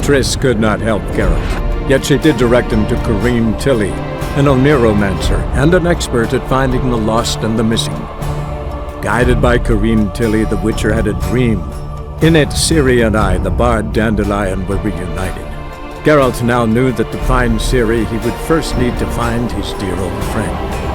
Triss could not help Geralt, yet she did direct him to Corrine Tilly, an Oneiromancer and an expert at finding the lost and the missing. Guided by Corrine Tilly, the Witcher had a dream. In it, Ciri and I, the bard Dandelion, were reunited. Geralt now knew that to find Ciri, he would first need to find his dear old friend.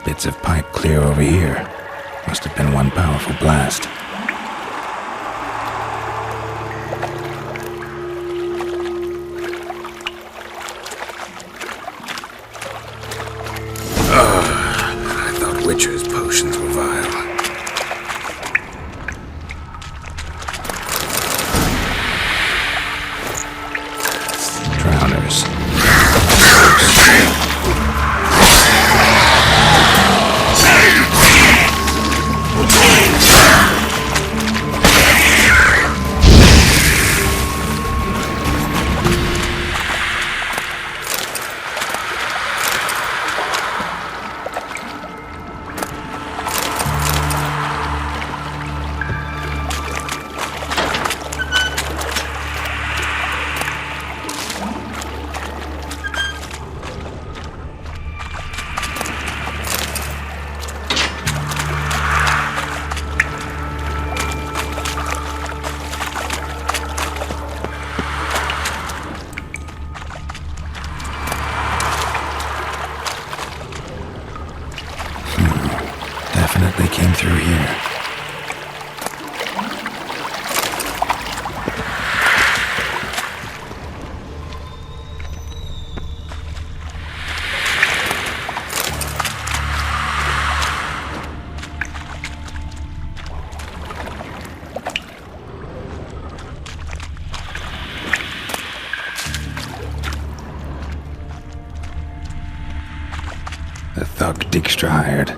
Bits of pipe clear over here. Must have been one powerful blast. I thought Witcher's potions were vile. Drowners. Definitely came through here. The thug Dijkstrahired.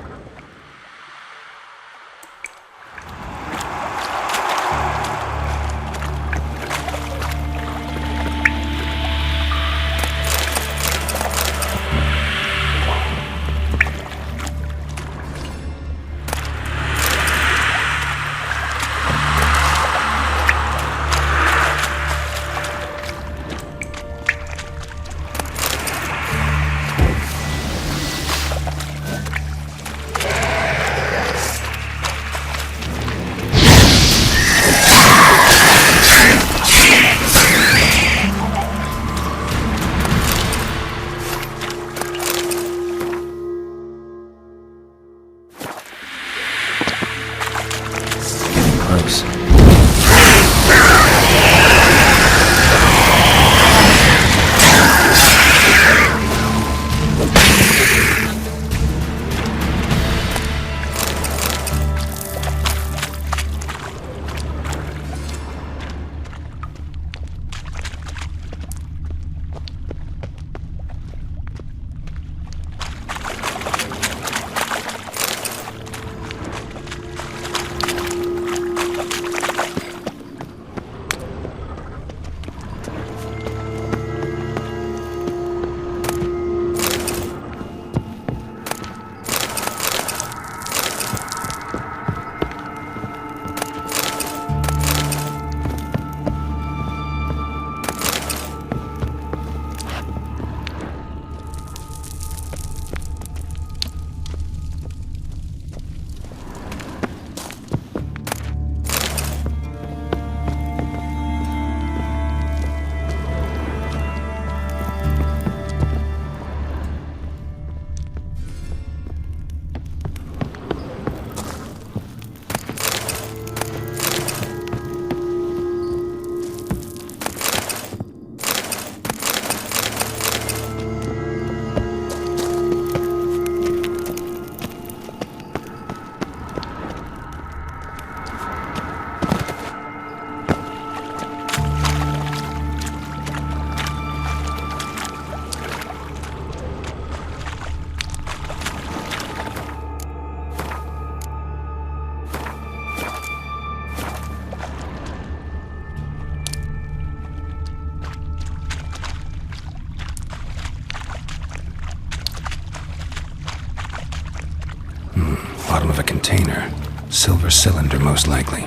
bottom of a container. Silver cylinder, most likely.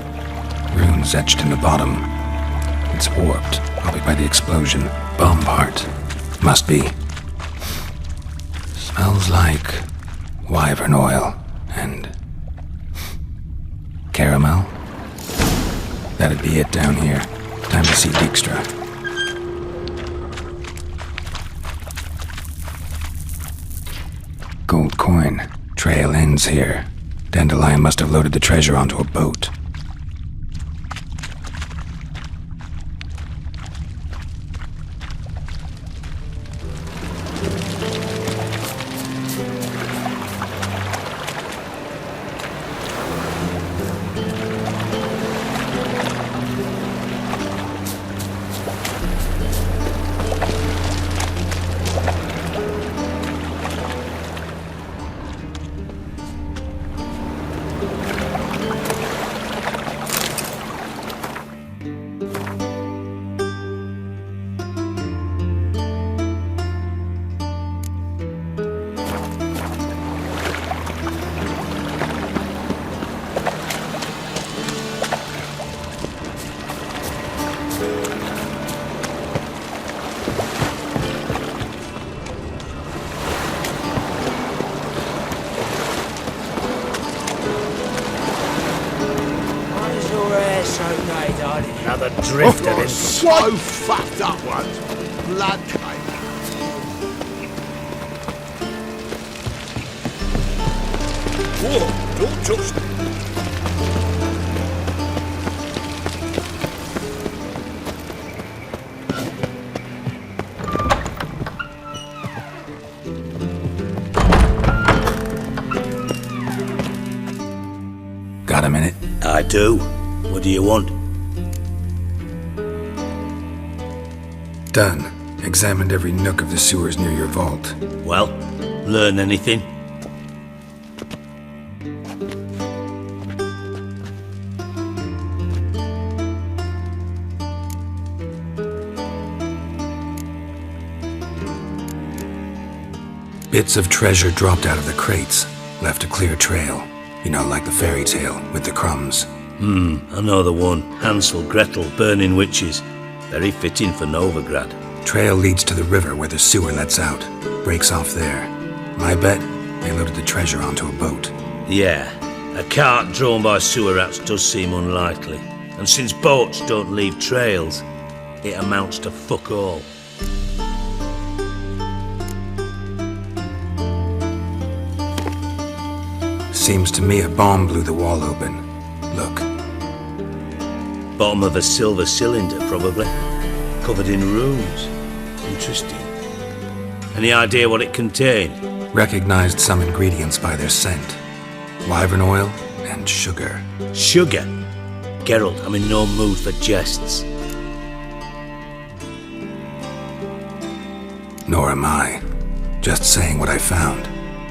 Runes etched in the bottom. It's warped, probably by the explosion. Bomb part. Must be. Smells like wyvern oil and caramel. That'd be it down here. Time to see Dijkstra. Gold coin. Trail ends here. Dandelion must have loaded the treasure onto a boat. Another drifter in. So fucked up ones. Blood cake. Whoa, don't touch me. Got a minute? I do. What do you want? Done. Examined every nook of the sewers near your vault. Well, learn anything? Bits of treasure dropped out of the crates, left a clear trail. You know, like the fairy tale with the crumbs. I know the one. Hansel, Gretel, burning witches. Very fitting for Novigrad. Trail leads to the river where the sewer lets out. Breaks off there. My bet, they loaded the treasure onto a boat. Yeah, a cart drawn by sewer rats does seem unlikely. And since boats don't leave trails, it amounts to fuck all. Seems to me a bomb blew the wall open. Look. Bottom of a silver cylinder, probably. Covered in runes. Interesting. Any idea what it contained? Recognized some ingredients by their scent. Wyvern oil and sugar. Sugar? Geralt, I'm in no mood for jests. Nor am I. Just saying what I found.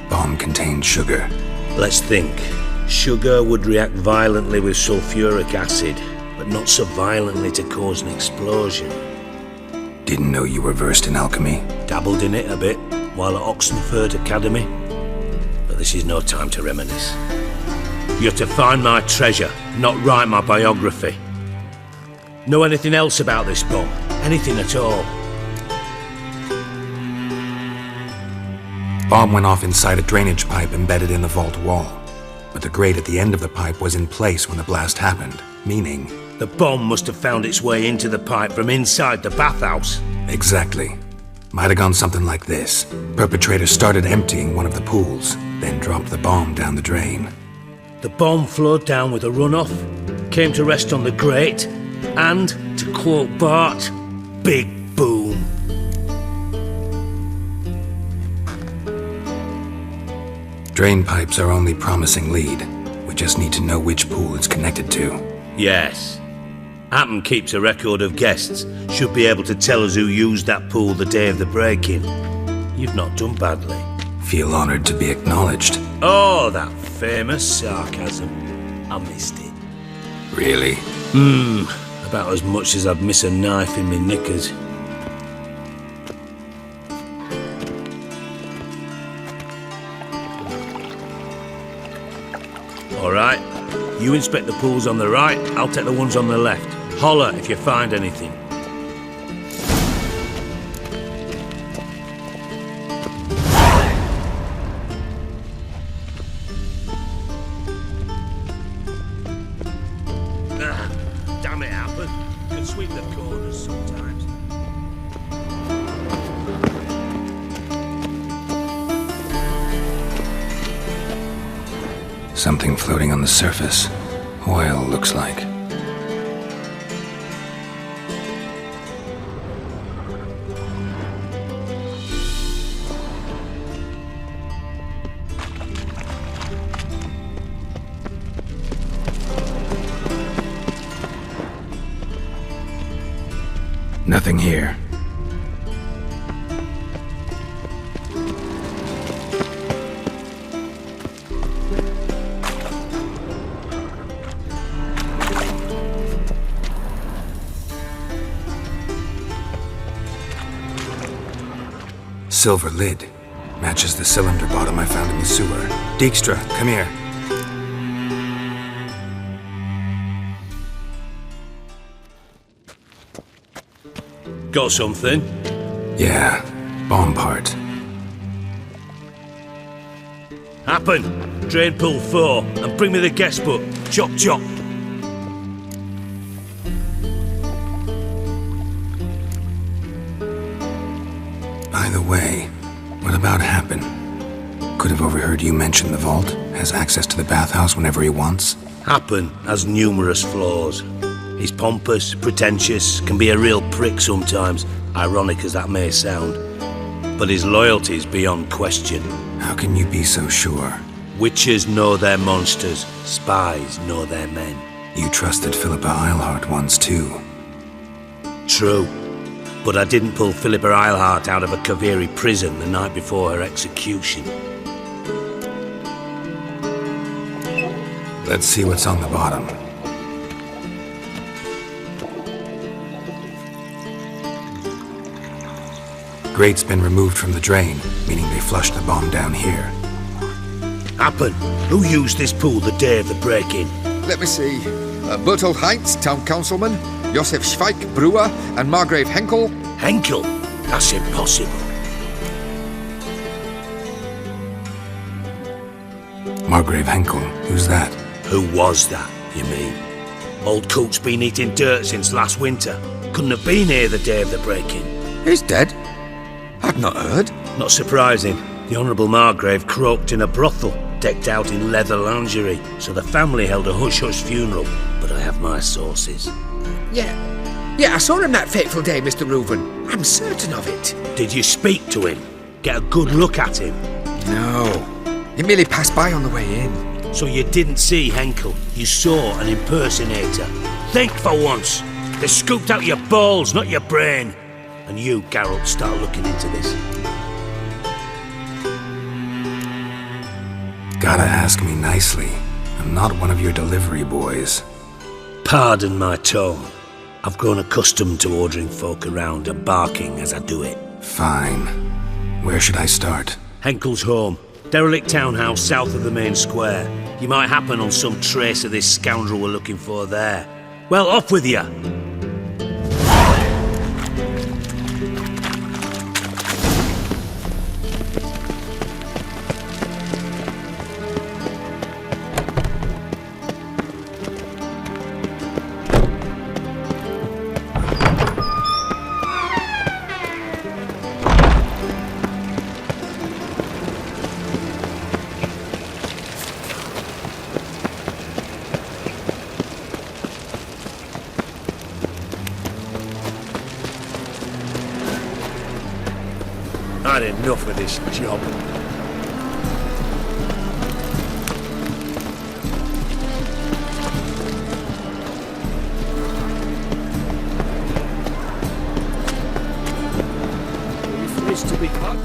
Bomb contained sugar. Let's think. Sugar would react violently with sulfuric acid, but not so violently to cause an explosion. Didn't know you were versed in alchemy. Dabbled in it a bit while at Oxenford Academy. But this is no time to reminisce. You're to find my treasure, not write my biography. Know anything else about this bomb? Anything at all? Bomb went off inside a drainage pipe embedded in the vault wall. But the grate at the end of the pipe was in place when the blast happened, meaning... The bomb must have found its way into the pipe from inside the bathhouse. Exactly. Might have gone something like this. Perpetrator started emptying one of the pools, then dropped the bomb down the drain. The bomb flowed down with a runoff, came to rest on the grate, and, to quote Bart, big boom. Drain pipes are only promising lead. We just need to know which pool it's connected to. Yes. Happen keeps a record of guests. Should be able to tell us who used that pool the day of the break-in. You've not done badly. Feel honored to be acknowledged. Oh, that famous sarcasm. I missed it. Really? About as much as I'd miss a knife in me knickers. All right. You inspect the pools on the right, I'll take the ones on the left. Holler if you find anything. Damn it, Happen. Can sweep the corners sometimes. Something floating on the surface. Oil, looks like. Nothing here. Silver lid. Matches the cylinder bottom I found in the sewer. Dijkstra, come here. Got something? Yeah, bomb part. Happen. Drain pool 4 and bring me the guest book. Chop chop. By the way, what about Happen? Could have overheard you mention the vault. Has access to the bathhouse whenever he wants. Happen has numerous flaws. He's pompous, pretentious, can be a real prick sometimes, ironic as that may sound. But his loyalty is beyond question. How can you be so sure? Witches know their monsters, spies know their men. You trusted Philippa Eilhart once too. True. But I didn't pull Philippa Eilhart out of a Kaviri prison the night before her execution. Let's see what's on the bottom. Grate's been removed from the drain, meaning they flushed the bomb down here. Happen. Who used this pool the day of the break-in? Let me see. Bertold Heinz, town councilman, Josef Schweik, brewer, and Margrave Henkel. Henkel? That's impossible. Margrave Henkel, who's that? Who was that, you mean? Old Coot's been eating dirt since last winter. Couldn't have been here the day of the break-in. He's dead? I've not heard. Not surprising. The Honourable Margrave croaked in a brothel, decked out in leather lingerie, so the family held a hush-hush funeral, but I have my sources. Yeah, I saw him that fateful day, Mr. Reuven. I'm certain of it. Did you speak to him? Get a good look at him? No. He merely passed by on the way in. So you didn't see Henkel, you saw an impersonator. Think for once. They scooped out your balls, not your brain. And you, Geralt, start looking into this. Gotta ask me nicely. I'm not one of your delivery boys. Pardon my tone. I've grown accustomed to ordering folk around and barking as I do it. Fine. Where should I start? Henkel's home. Derelict townhouse south of the main square. You might happen on some trace of this scoundrel we're looking for there. Well, off with you! I'd had enough of this job. For this to be cut,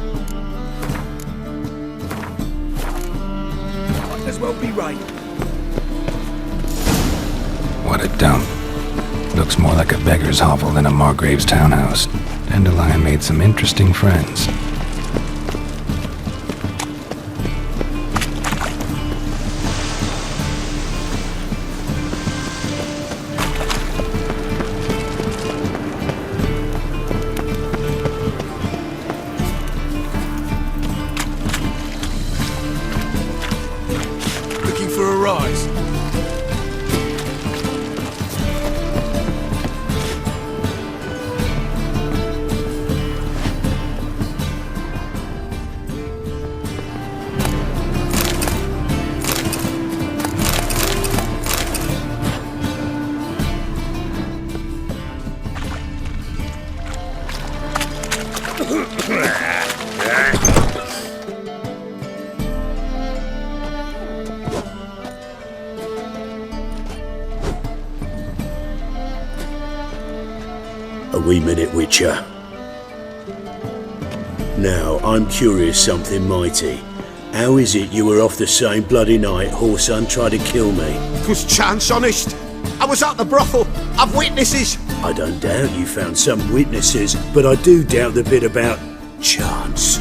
might as well be right. What a dump. Looks more like a beggar's hovel than a Margrave's townhouse. Dandelion made some interesting friends. A wee minute, Witcher. Now, I'm curious something mighty. How is it you were off the same bloody night Whoreson tried to kill me? 'Twas chance, honest. I was at the brothel. I've witnesses. I don't doubt you found some witnesses, but I do doubt the bit about chance.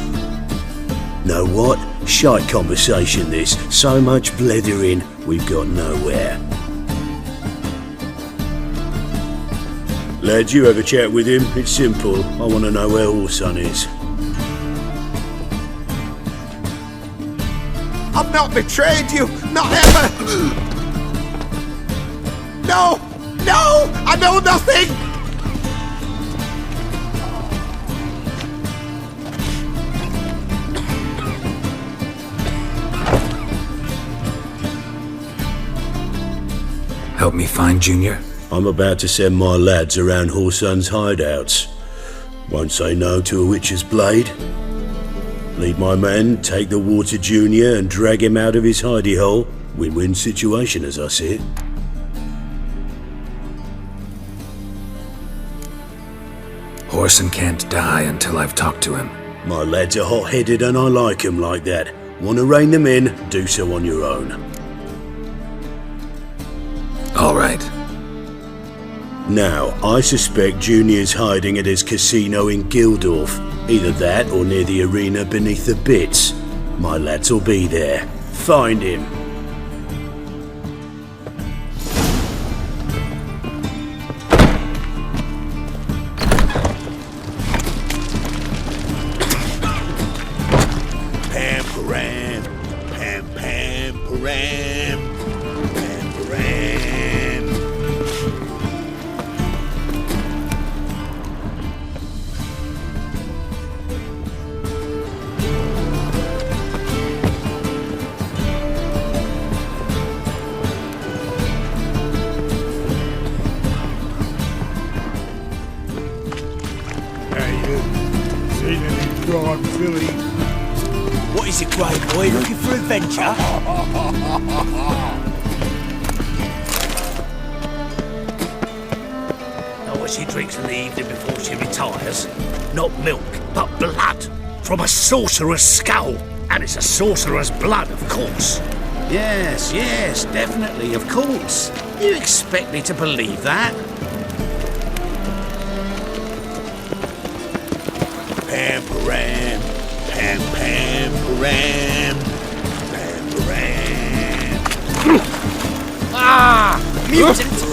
Know what? Shite conversation this. So much blethering, we've got nowhere. Lads, you have a chat with him. It's simple. I want to know where Whoreson is. I've not betrayed you. Not ever. No! No! I know nothing! Help me find Junior? I'm about to send my lads around Whoreson's hideouts. Won't say no to a witch's blade. Lead my men, take the water Junior and drag him out of his hidey hole. Win-win situation as I see it. Whoreson can't die until I've talked to him. My lads are hot-headed and I like 'em like that. Want to rein them in? Do so on your own. All right. Now, I suspect Junior's hiding at his casino in Gildorf. Either that or near the arena beneath the bits. My lads will be there. Find him. Pam, param. Pam, pam, param. Pam, param. Seen any crime, Philly? What is it, grey boy? Looking for adventure? Know what she drinks in the evening before she retires? Not milk, but blood. From a sorcerer's skull. And it's a sorcerer's blood, of course. Yes, yes, definitely, of course. You expect me to believe that? Pam, param. Pam, pam, param. Pam, param. Ah! Mutant!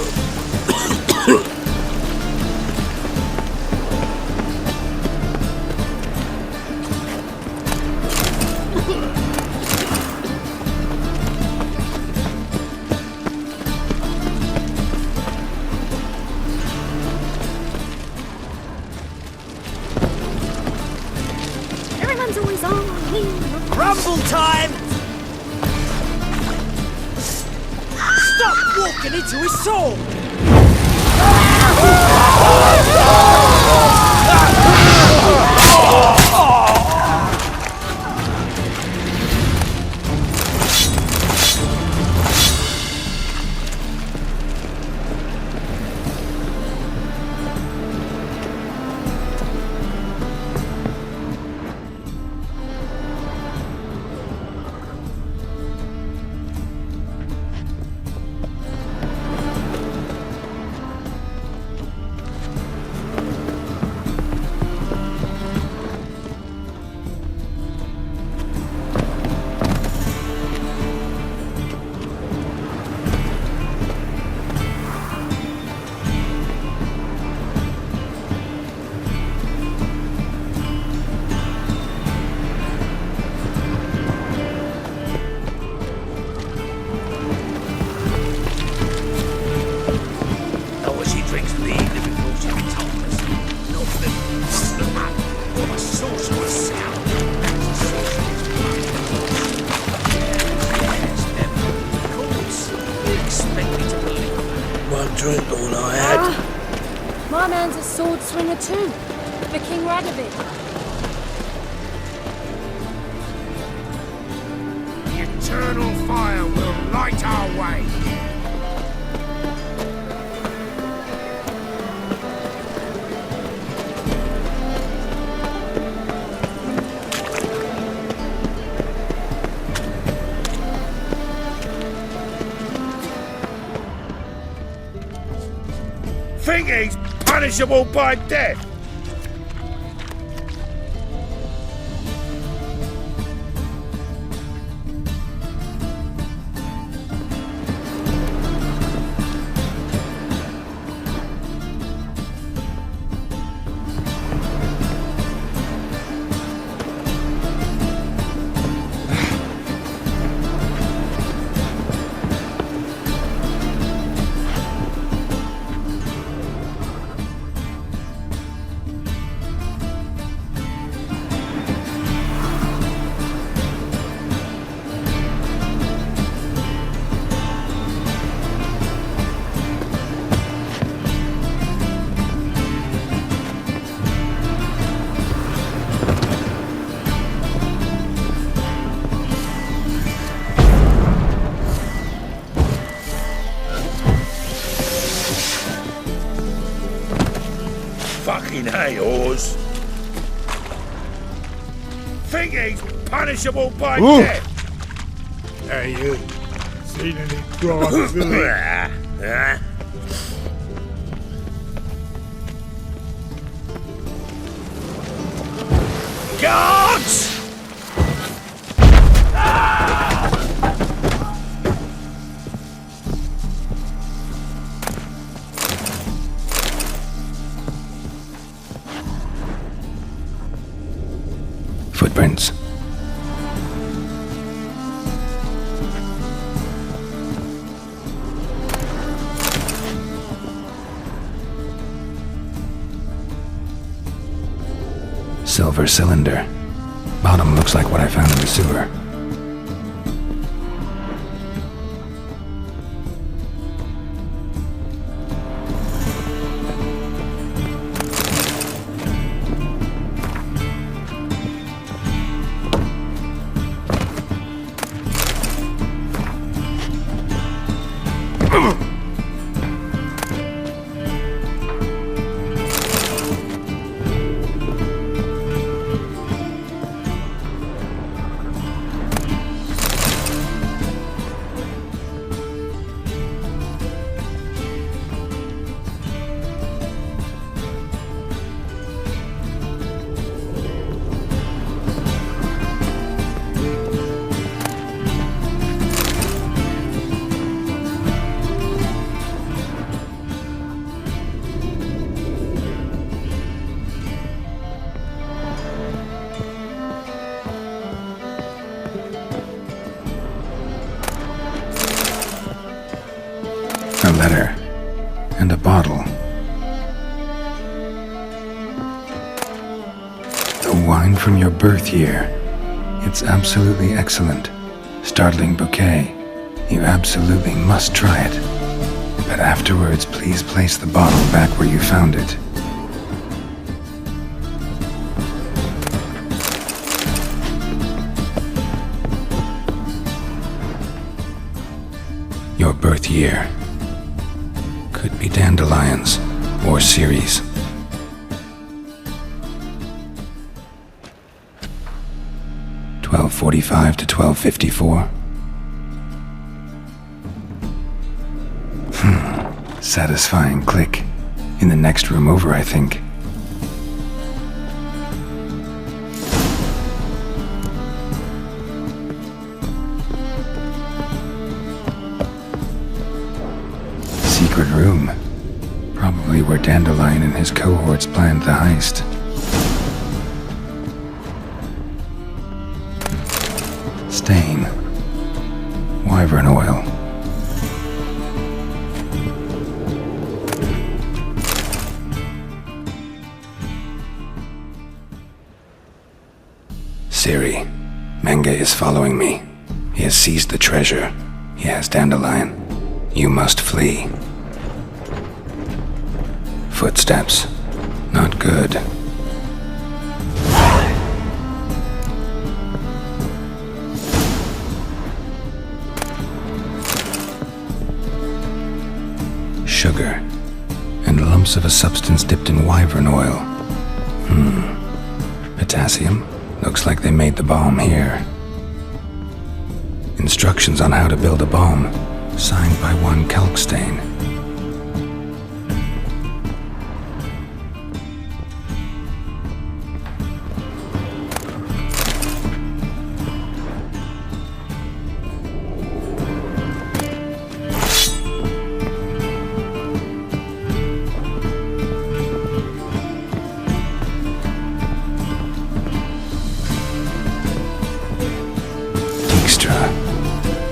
Everyone's always on me. Rumble time! Stop walking into his soul! Know what she drinks in the evening before she retires? Not milk, but blood. From a sorcerer's skull. And it's a sorcerer's blood. Yes, definitely, of course. You expect me to believe that? One drink, all I had. My man's a sword swinger too. The King Radovid. eternal fire will light our way. Think he's punishable by death? Fucking hey, Oars. Think he's punishable by death? Hey, you. Seen any dry filly? Guards! Footprints. Silver cylinder. Bottom looks like what I found in the sewer. A letter. And a bottle. The wine from your birth year. It's absolutely excellent. Startling bouquet. You absolutely must try it. But afterwards, please place the bottle back where you found it. Your birth year. Could be dandelions or Ceres. $12:45 to $12:54. Satisfying click. In the next room over, I think. Secret room. Probably where Dandelion and his cohorts planned the heist. Stain. Wyvern oil. Siri, Menge is following me. He has seized the treasure. He has Dandelion. You must flee. Footsteps. Not good. drops of a substance dipped in wyvern oil. Potassium? Looks like they made the bomb here. Instructions on how to build a bomb, signed by one Kalkstain.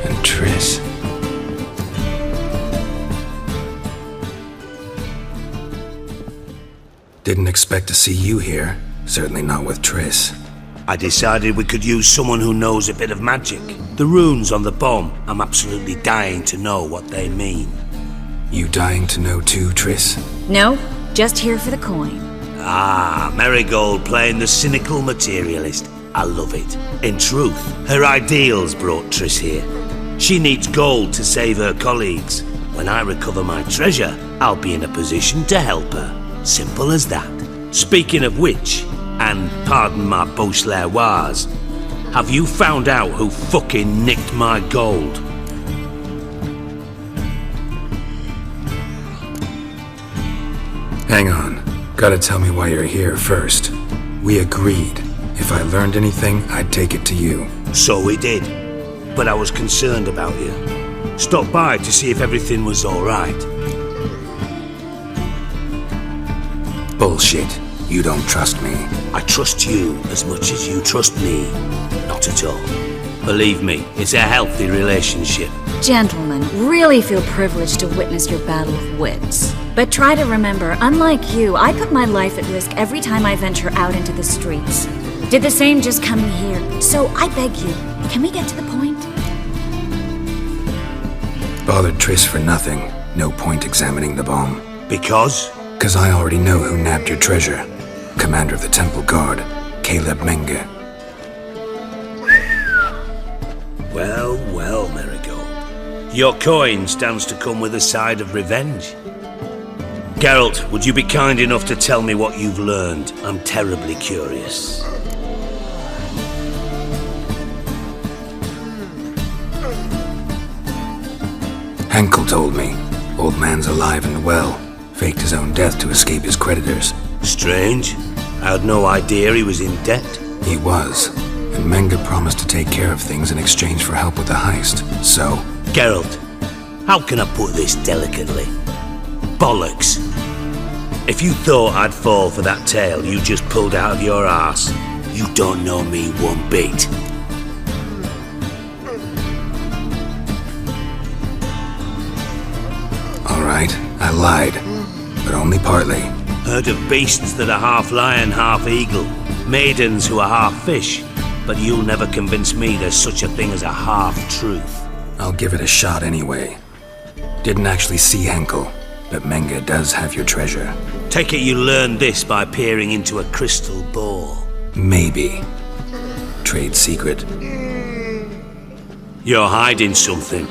And Triss. Didn't expect to see you here. Certainly not with Triss. I decided we could use someone who knows a bit of magic. The runes on the bomb, I'm absolutely dying to know what they mean. You dying to know too, Triss? No, just here for the coin. Ah, Marigold playing the cynical materialist. I love it. In truth, her ideals brought Triss here. She needs gold to save her colleagues. When I recover my treasure, I'll be in a position to help her. Simple as that. Speaking of which, and pardon my Beauclervoise, have you found out who fucking nicked my gold? Hang on. Gotta tell me why you're here first. We agreed. If I learned anything, I'd take it to you. So we did. But I was concerned about you. Stopped by to see if everything was alright. Bullshit. You don't trust me. I trust you as much as you trust me. Not at all. Believe me, it's a healthy relationship. Gentlemen, really feel privileged to witness your battle of wits. But try to remember, unlike you, I put my life at risk every time I venture out into the streets. Did the same just coming here. So I beg you, can we get to the point? Bothered Triss for nothing. No point examining the bomb. Because? 'Cause I already know who nabbed your treasure. Commander of the Temple Guard, Caleb Menge. Well, well, Marigold. Your coin stands to come with a side of revenge. Geralt, would you be kind enough to tell me what you've learned? I'm terribly curious. Henkel told me. Old man's alive and well. Faked his own death to escape his creditors. Strange. I had no idea he was in debt. He was. And Menge promised to take care of things in exchange for help with the heist. So... Geralt, how can I put this delicately? Bollocks. If you thought I'd fall for that tale you just pulled out of your arse, you don't know me one bit. Alright, I lied. But only partly. Heard of beasts that are half lion, half eagle. Maidens who are half fish. But you'll never convince me there's such a thing as a half-truth. I'll give it a shot anyway. Didn't actually see Henkel, but Menge does have your treasure. Take it you learned this by peering into a crystal ball. Maybe. Trade secret. You're hiding something.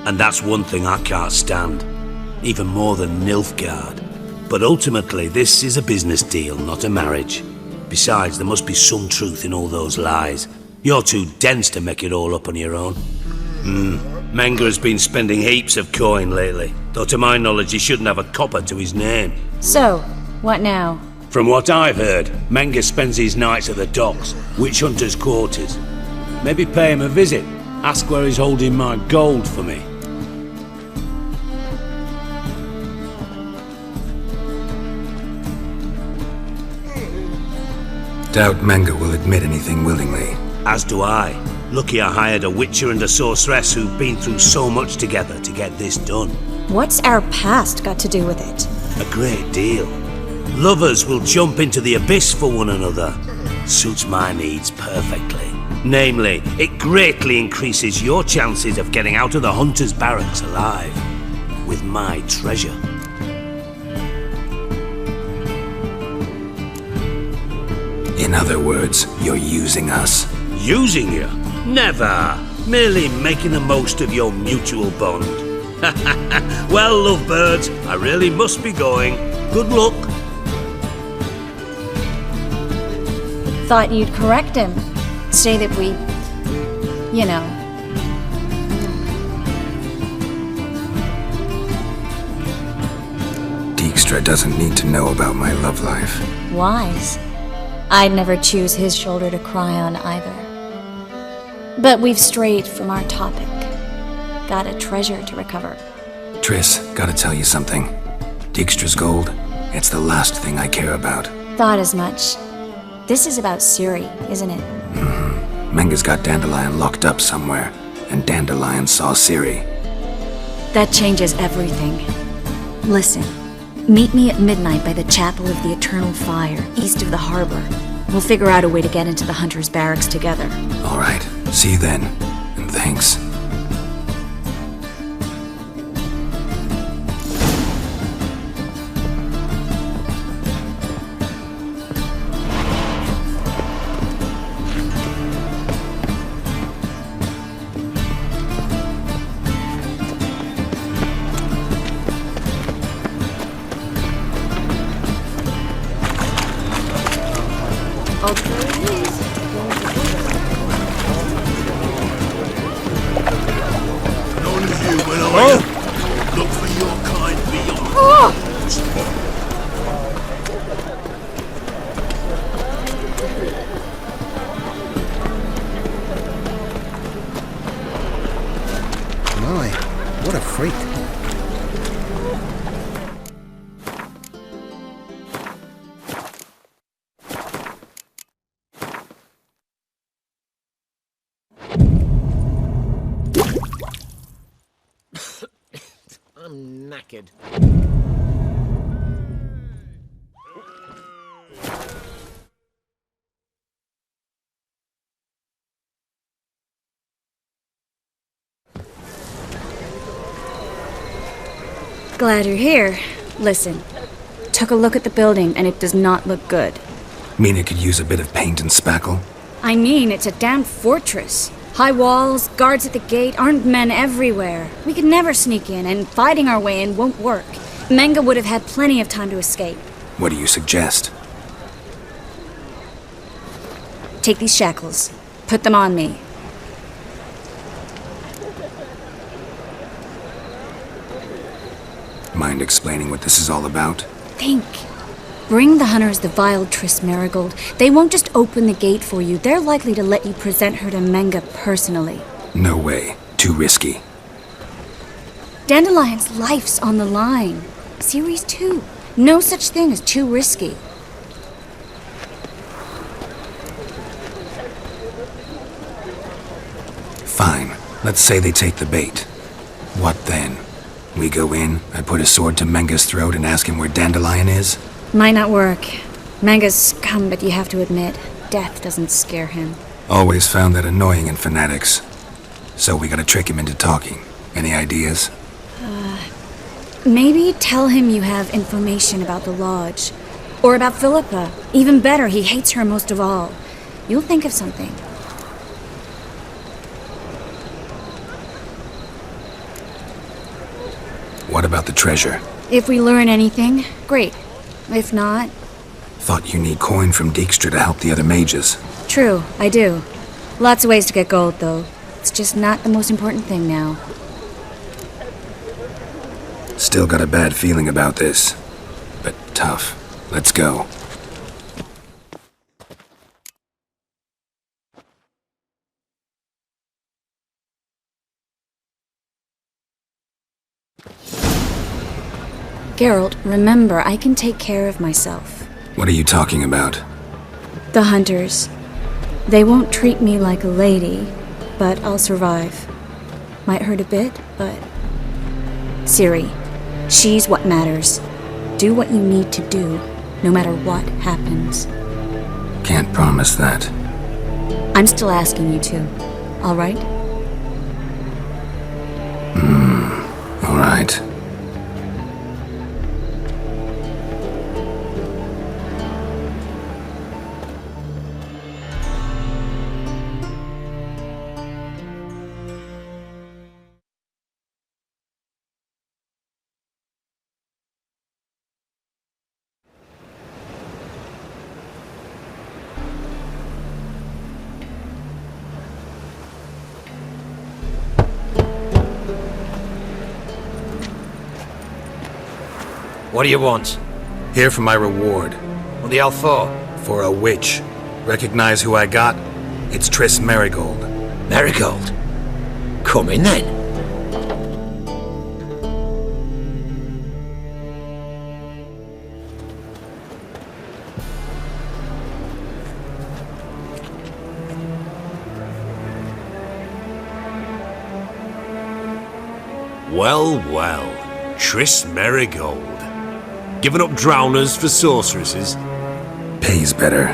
And that's one thing I can't stand. Even more than Nilfgaard. But ultimately, this is a business deal, not a marriage. Besides, there must be some truth in all those lies. You're too dense to make it all up on your own. Menge has been spending heaps of coin lately, though to my knowledge he shouldn't have a copper to his name. So, what now? From what I've heard, Menge spends his nights at the docks, witch hunters' quarters. Maybe pay him a visit, ask where he's holding my gold for me. Doubt Menge will admit anything willingly. As do I. Lucky I hired a witcher and a sorceress who've been through so much together to get this done. What's our past got to do with it? A great deal. Lovers will jump into the abyss for one another. Suits my needs perfectly. Namely, it greatly increases your chances of getting out of the hunter's barracks alive. With my treasure. In other words, you're using us. Using you? Never. Merely making the most of your mutual bond. Well, lovebirds, I really must be going. Good luck. Thought you'd correct him. Say that we... you know... Dijkstra doesn't need to know about my love life. wise. I'd never choose his shoulder to cry on either. But we've strayed from our topic. Got a treasure to recover. Triss, gotta tell you something. Dijkstra's gold, it's the last thing I care about. Thought as much. This is about Ciri, isn't it? Menga's got Dandelion locked up somewhere, and Dandelion saw Ciri. That changes everything. Listen, meet me at midnight by the Chapel of the Eternal Fire, east of the harbor. We'll figure out a way to get into the Hunter's barracks together. All right, see you then, and thanks. None of you when I look for your kind beyond. My, what a freak. I'm knackered. Glad you're here. Listen, took a look at the building and it does not look good. Mean it could use a bit of paint and spackle? I mean, it's a damn fortress. High walls, guards at the gate, armed men everywhere. We could never sneak in, and fighting our way in won't work. Menga would have had plenty of time to escape. What do you suggest? Take these shackles. Put them on me. Mind explaining what this is all about? Think. Bring the hunters the vile Triss Marigold. They won't just open the gate for you. They're likely to let you present her to Menga personally. No way. Too risky. Dandelion's life's on the line. Ciri's too. No such thing as too risky. Fine. Let's say they take the bait. What then? We go in, I put a sword to Menga's throat and ask him where Dandelion is? Might not work. Menga's scum, but you have to admit, death doesn't scare him. Always found that annoying in fanatics. So we gotta trick him into talking. Any ideas? Maybe tell him you have information about the lodge. Or about Philippa. Even better, he hates her most of all. You'll think of something. What about the treasure? If we learn anything, great. If not... Thought you need coin from Dijkstra to help the other mages. True, I do. Lots of ways to get gold, though. It's just not the most important thing now. Still got a bad feeling about this. But tough. Let's go. Geralt, remember, I can take care of myself. What are you talking about? The hunters. They won't treat me like a lady, but I'll survive. Might hurt a bit, but... Ciri, she's what matters. Do what you need to do, no matter what happens. Can't promise that. I'm still asking you to, all right? All right. What do you want? Here for my reward. What the hell for? For a witch. Recognize who I got? It's Triss Marigold. Marigold? Come in then. Well, well. Triss Marigold. Giving up drowners for sorceresses? Pays better.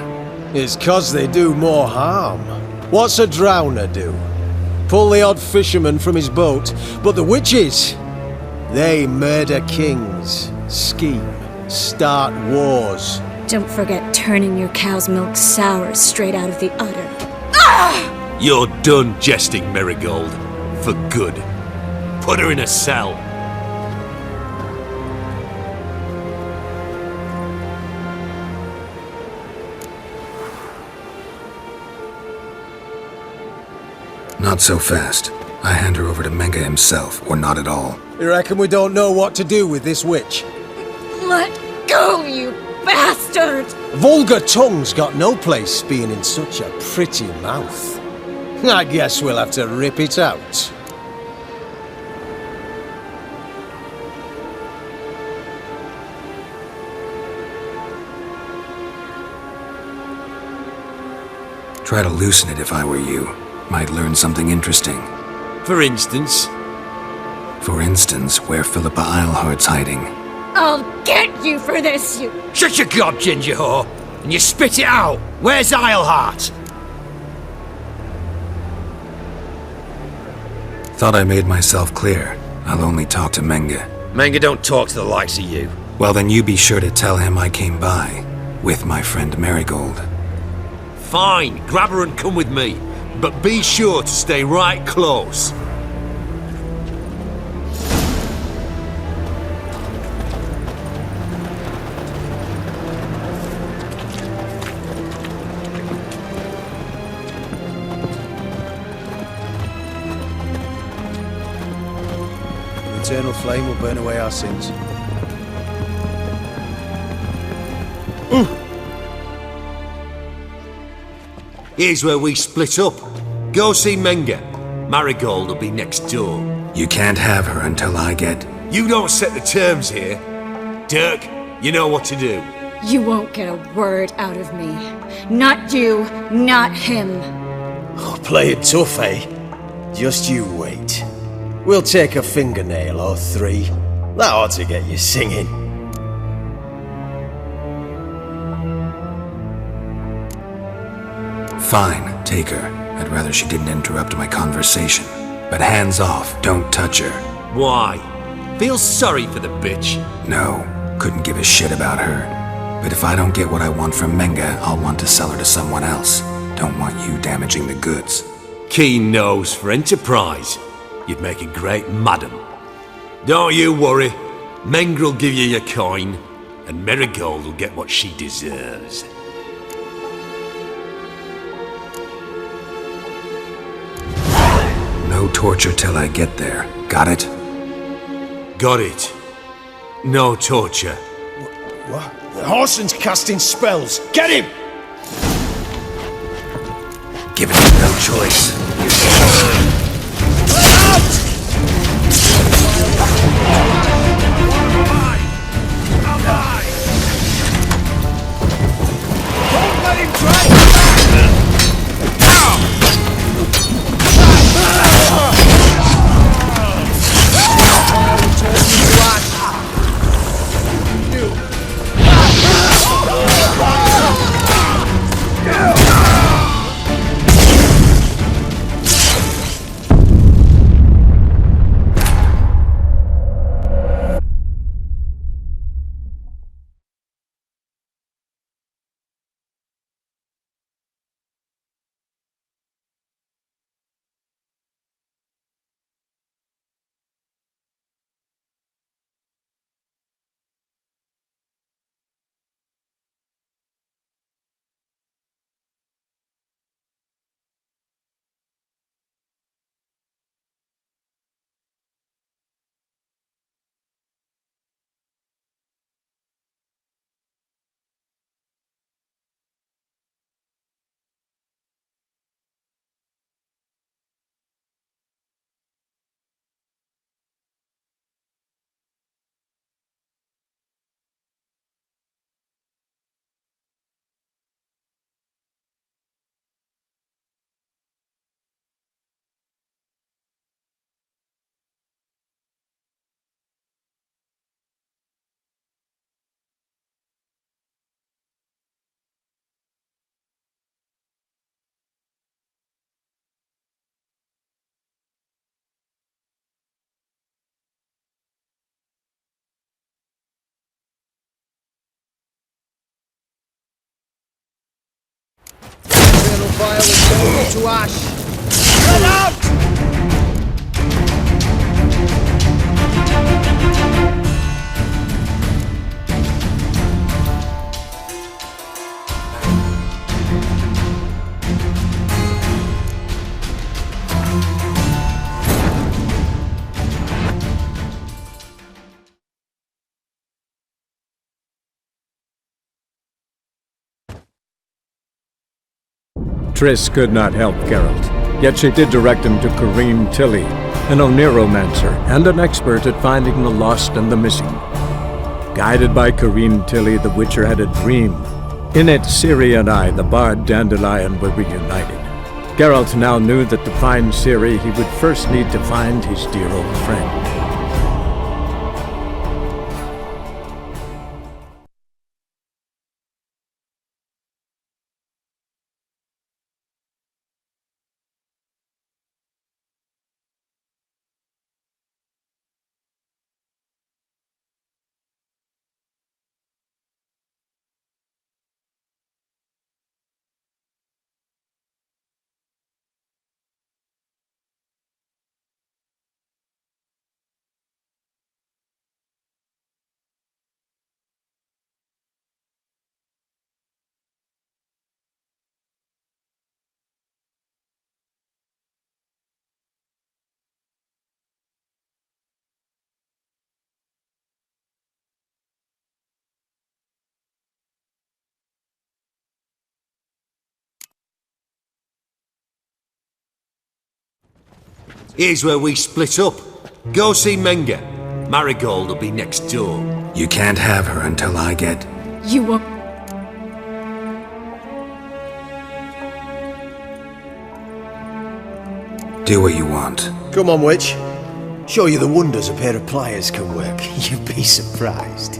It's 'cause they do more harm. What's a drowner do? Pull the odd fisherman from his boat, but the witches, they murder kings, scheme, start wars. Don't forget turning your cow's milk sour straight out of the udder. You're done jesting, Marigold. For good. Put her in a cell. Not so fast. I hand her over to Menge himself, or not at all. You reckon we don't know what to do with this witch? Let go, you bastard! Vulgar tongue's got no place being in such a pretty mouth. I guess we'll have to rip it out. Try to loosen it if I were you. Might learn something interesting. For instance? For instance, where Philippa Eilhart's hiding. I'll get you for this, you... Shut your gob, ginger whore, and you spit it out. Where's Eilhart? Thought I made myself clear. I'll only talk to Menge. Menge don't talk to the likes of you. Well, then you be sure to tell him I came by. With my friend Marigold. Fine, grab her and come with me. But be sure to stay right close. The eternal flame will burn away our sins. Here's where we split up. Go see Menge. Marigold will be next door. You can't have her until I get... You don't set the terms here. Dirk, you know what to do. You won't get a word out of me. Not you, not him. Oh, play it tough, eh? Just you wait. We'll take a fingernail or three. That ought to get you singing. Fine, take her. I'd rather she didn't interrupt my conversation. But hands off, don't touch her. Why? Feel sorry for the bitch? No, couldn't give a shit about her. But if I don't get what I want from Menge, I'll want to sell her to someone else. Don't want you damaging the goods. Keen nose for enterprise. You'd make a great madam. Don't you worry. Menge will give you your coin, and Marigold will get what she deserves. No torture till I get there. Got it? Got it. No torture. What? The Horson's casting spells. Get him! Given no choice. Don't let him drag you back! fire will burn you to ash. Get out! Triss could not help Geralt, yet she did direct him to Corrine Tilly, an Oneromancer and an expert at finding the lost and the missing. Guided by Corrine Tilly, the Witcher had a dream. In it, Ciri and I, the bard Dandelion, were reunited. Geralt now knew that to find Ciri, he would first need to find his dear old friend. Here's where we split up. Go see Menga. Marigold will be next door. You can't have her until I get... You won't. Do what you want. Come on, witch. Show you the wonders a pair of pliers can work. You'd be surprised.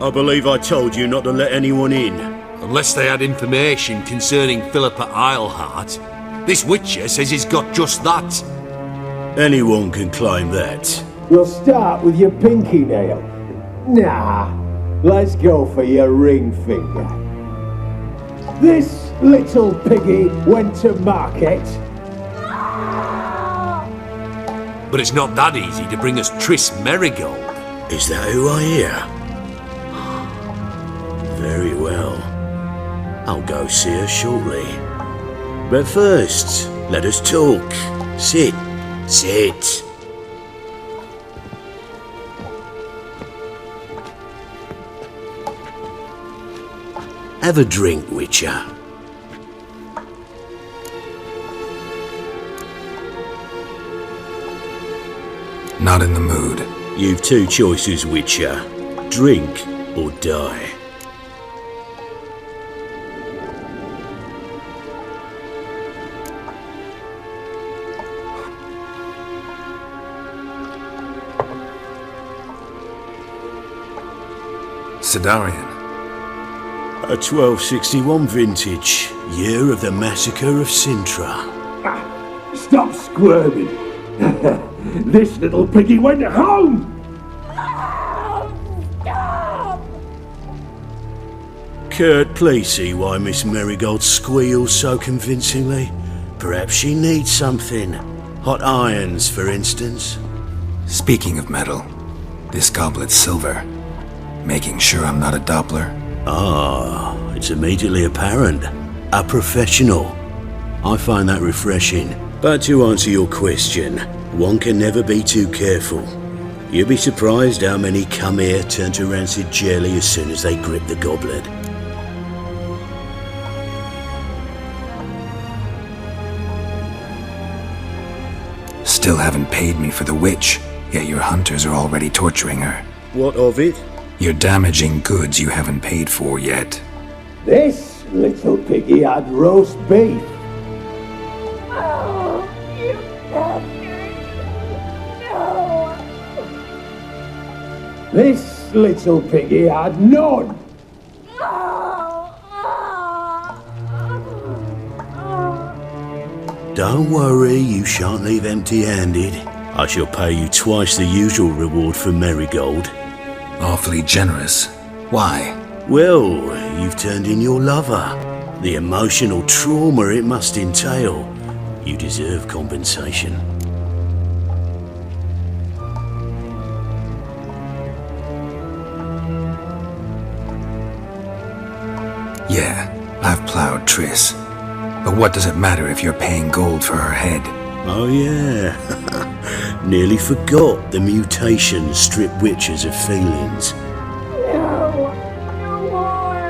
I believe I told you not to let anyone in. Unless they had information concerning Philippa Eilhart. This Witcher says he's got just that. Anyone can claim that. We'll start with your pinky nail. Nah, let's go for your ring finger. This little piggy went to market. But it's not that easy to bring us Triss Merigold. Is that who I hear? Very well. I'll go see her shortly. But first, let us talk. Sit. Sit. Have a drink, Witcher. Not in the mood. You've two choices, Witcher. Drink or die. Sidarian. A 1261 vintage, year of the massacre of Sintra. Stop squirming. This little piggy went home. Kurt, please see why Miss Merigold squeals so convincingly. Perhaps she needs something. Hot irons, for instance. Speaking of metal, this goblet's silver. Making sure I'm not a Doppler. Ah, it's immediately apparent. A professional. I find that refreshing. But to answer your question, one can never be too careful. You'd be surprised how many come here turn to rancid jelly as soon as they grip the goblet. Still haven't paid me for the witch, yet your hunters are already torturing her. What of it? You're damaging goods you haven't paid for yet. This little piggy had roast beef. Oh, you bastard. No. This little piggy had none. Don't worry, you shan't leave empty-handed. I shall pay you twice the usual reward for Marigold. Awfully generous. Why? Well, you've turned in your lover. The emotional trauma it must entail. You deserve compensation. Yeah, I've plowed Triss. But what does it matter if you're paying gold for her head? Oh yeah. Nearly forgot the mutations strip witches of feelings. No. No more.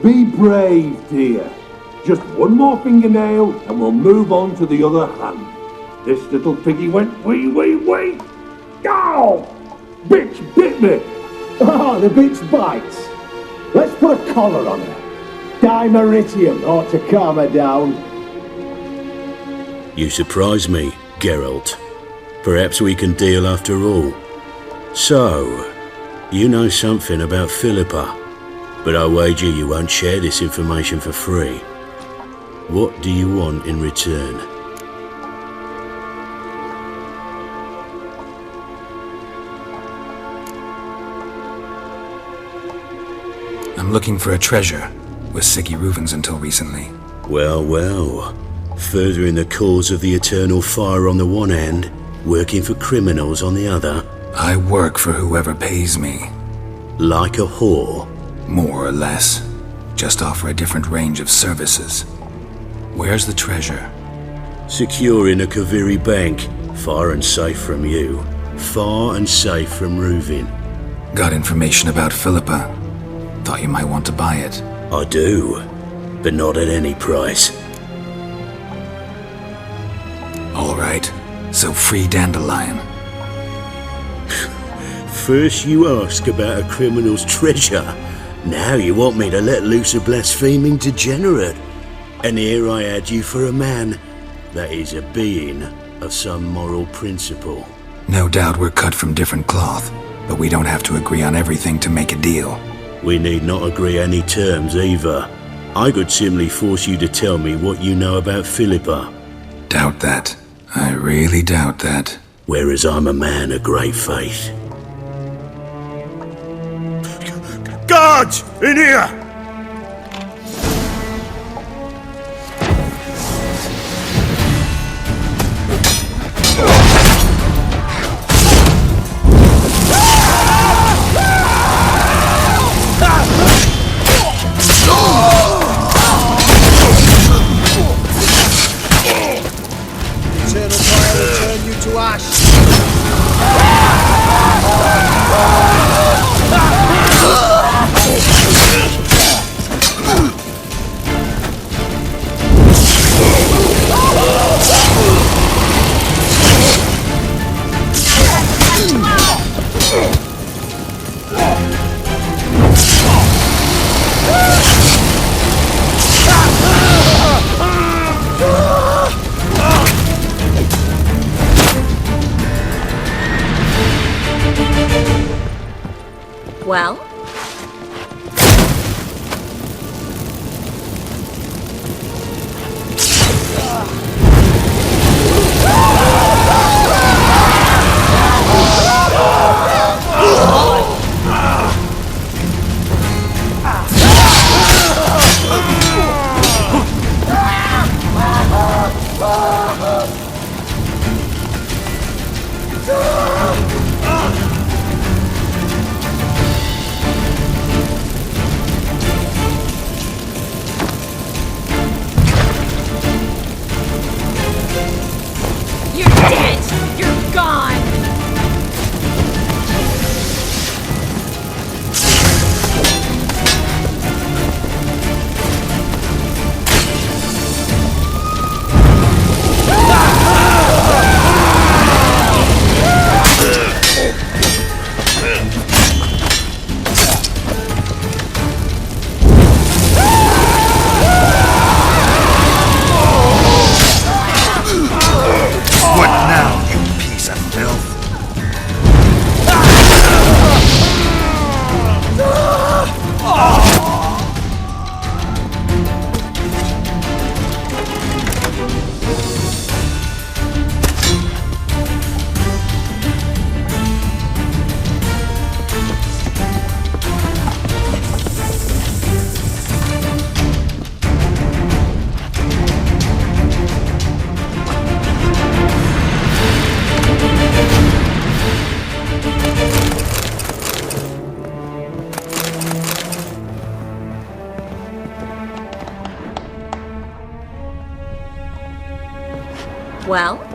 Be brave, dear. Just one more fingernail and we'll move on to the other hand. This little piggy went wee. Ow! Bitch bit me! Oh, the bitch bites. Let's put a collar on her. Dimeritium ought to calm her down. You surprise me, Geralt. Perhaps we can deal after all. So, you know something about Philippa, but I wager you won't share this information for free. What do you want in return? I'm looking for a treasure. Was Siggy Reuven's until recently. Well. Furthering the cause of the eternal fire on the one hand, working for criminals on the other. I work for whoever pays me. Like a whore? More or less. Just offer a different range of services. Where's the treasure? Secure in a Kaviri bank, far and safe from you. Far and safe from Reuven. Got information about Philippa. Thought you might want to buy it. I do, but not at any price. All right, so free Dandelion. First you ask about a criminal's treasure. Now you want me to let loose a blaspheming degenerate. And here I add you for a man that is a being of some moral principle. No doubt we're cut from different cloth, but we don't have to agree on everything to make a deal. We need not agree any terms either. I could simply force you to tell me what you know about Philippa. Doubt that. I really doubt that. Whereas I'm a man of great faith. Guards! In here! To ash. Well? Well?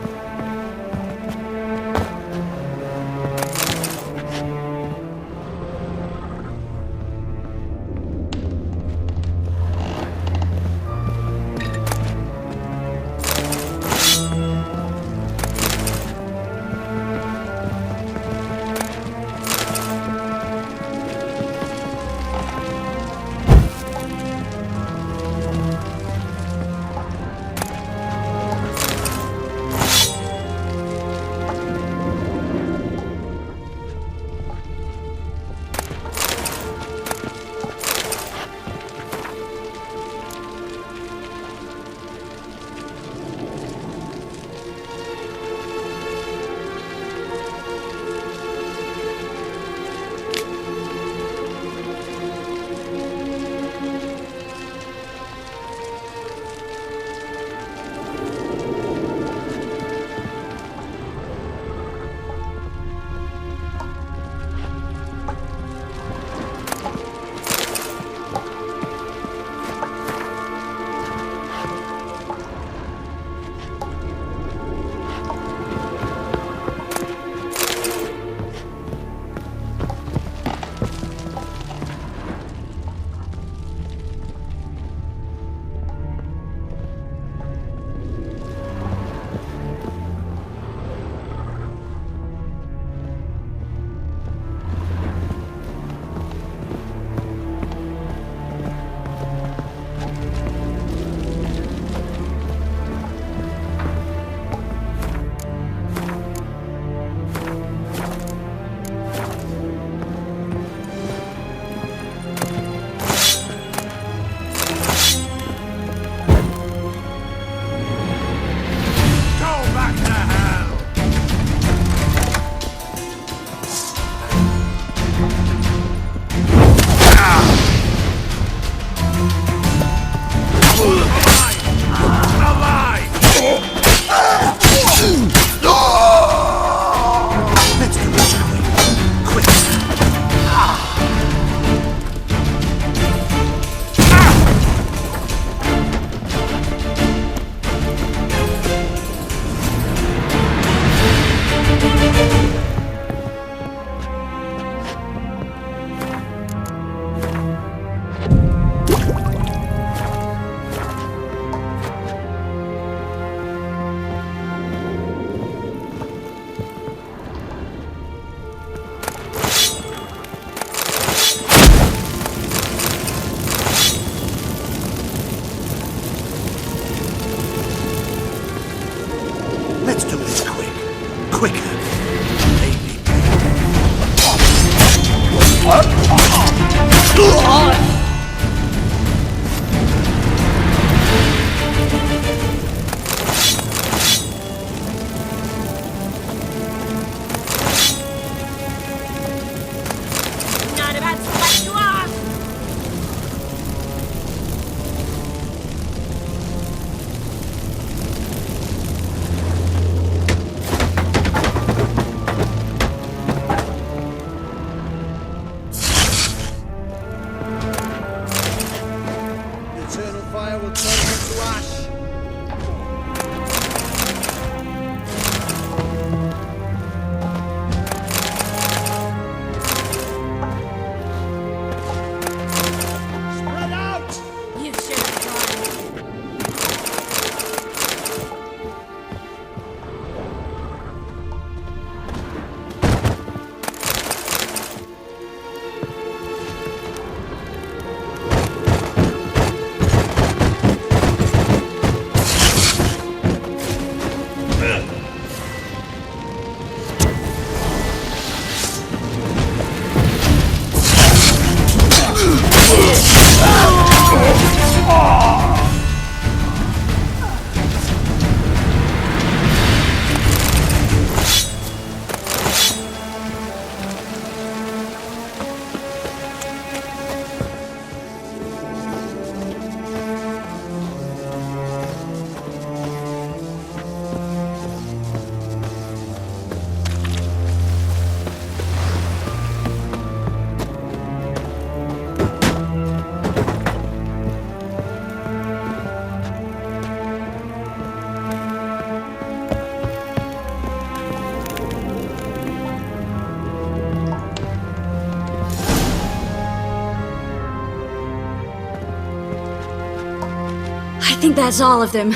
think that's all of them.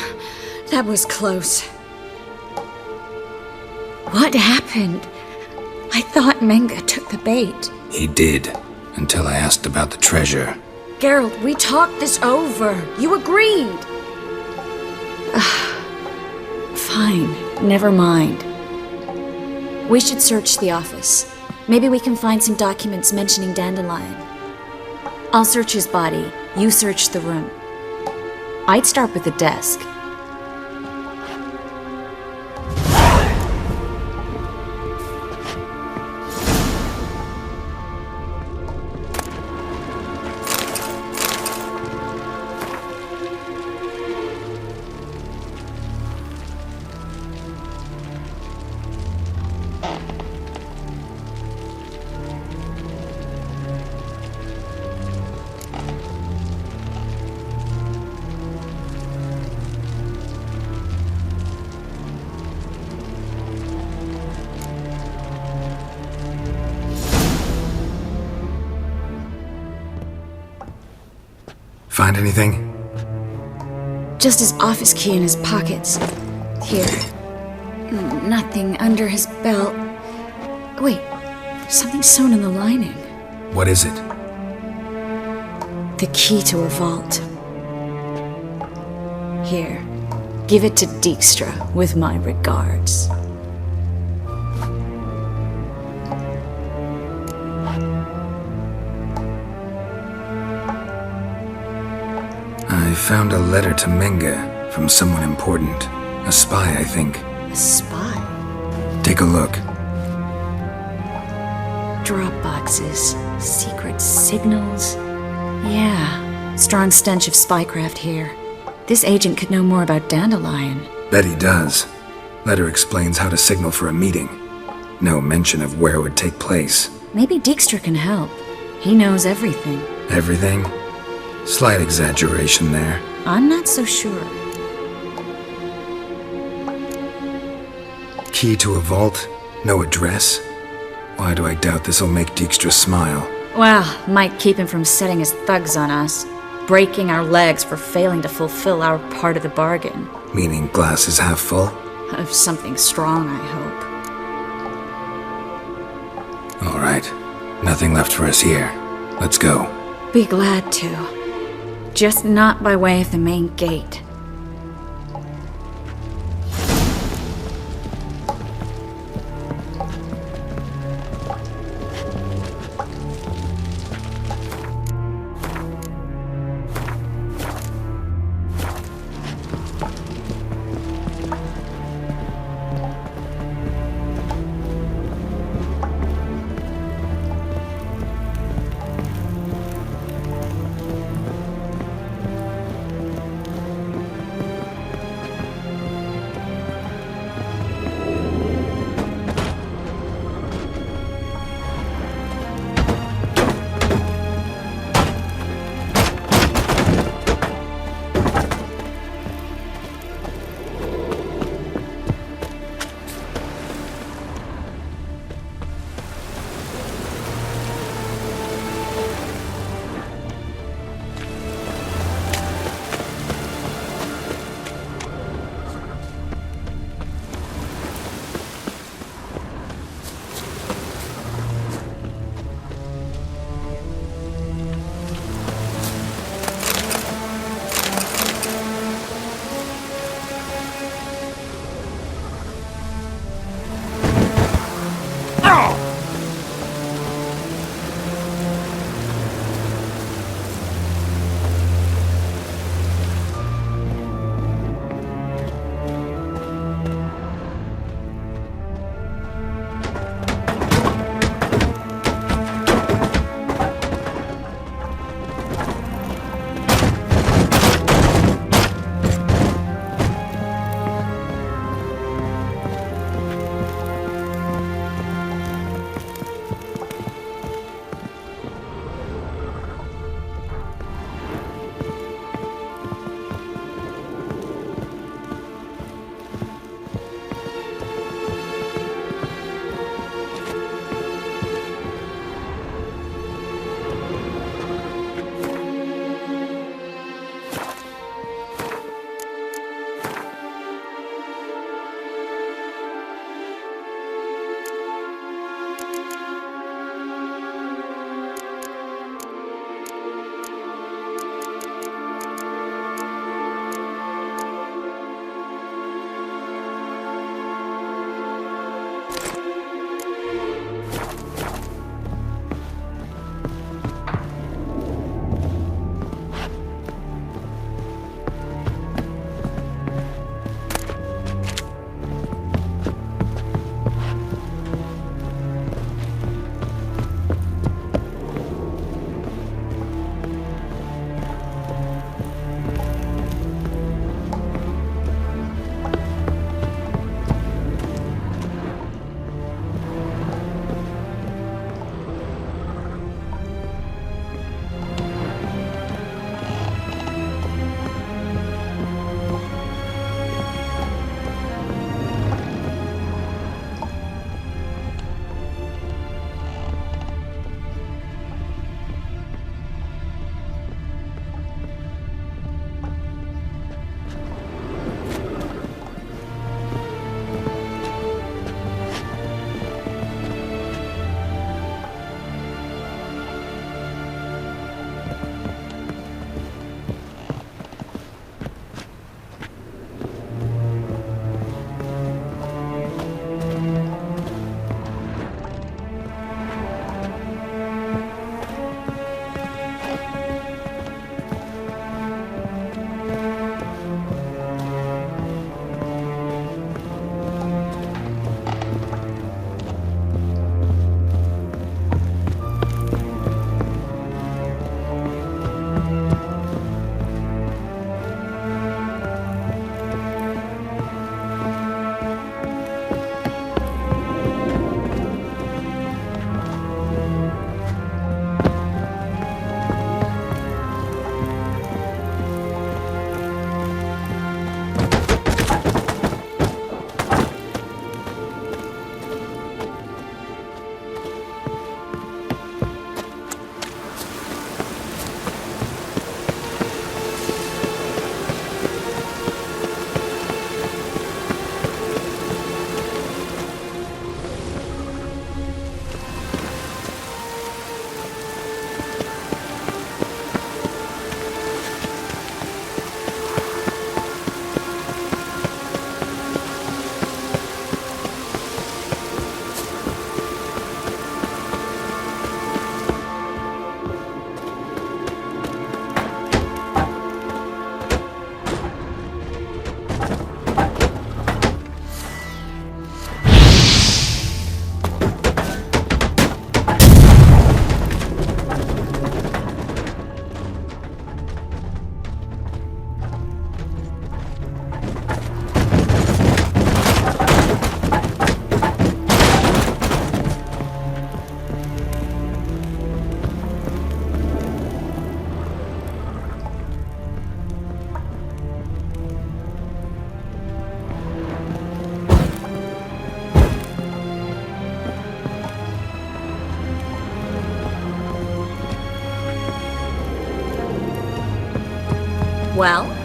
That was close. What happened? I thought Menga took the bait. He did, until I asked about the treasure. Geralt, we talked this over. You agreed. Fine, never mind. We should search the office. Maybe we can find some documents mentioning Dandelion. I'll search his body. You search the room. I'd start with the desk. Find anything? Just his office key in his pockets. Here. Nothing under his belt. Wait, there's something sewn in the lining. What is it? The key to a vault. Here, give it to Dijkstra with my regards. I found a letter to Menga from someone important. A spy, I think. A spy? Take a look. Drop boxes, secret signals. Yeah, strong stench of spycraft here. This agent could know more about Dandelion. Bet he does. Letter explains how to signal for a meeting. No mention of where it would take place. Maybe Dijkstra can help. He knows everything. Everything? Slight exaggeration there. I'm not so sure. Key to a vault? No address? Why do I doubt this'll make Dijkstra smile? Well, might keep him from setting his thugs on us. Breaking our legs for failing to fulfill our part of the bargain. Meaning glass is half full? Of something strong, I hope. All right. Nothing left for us here. Let's go. Be glad to. Just not by way of the main gate. Well?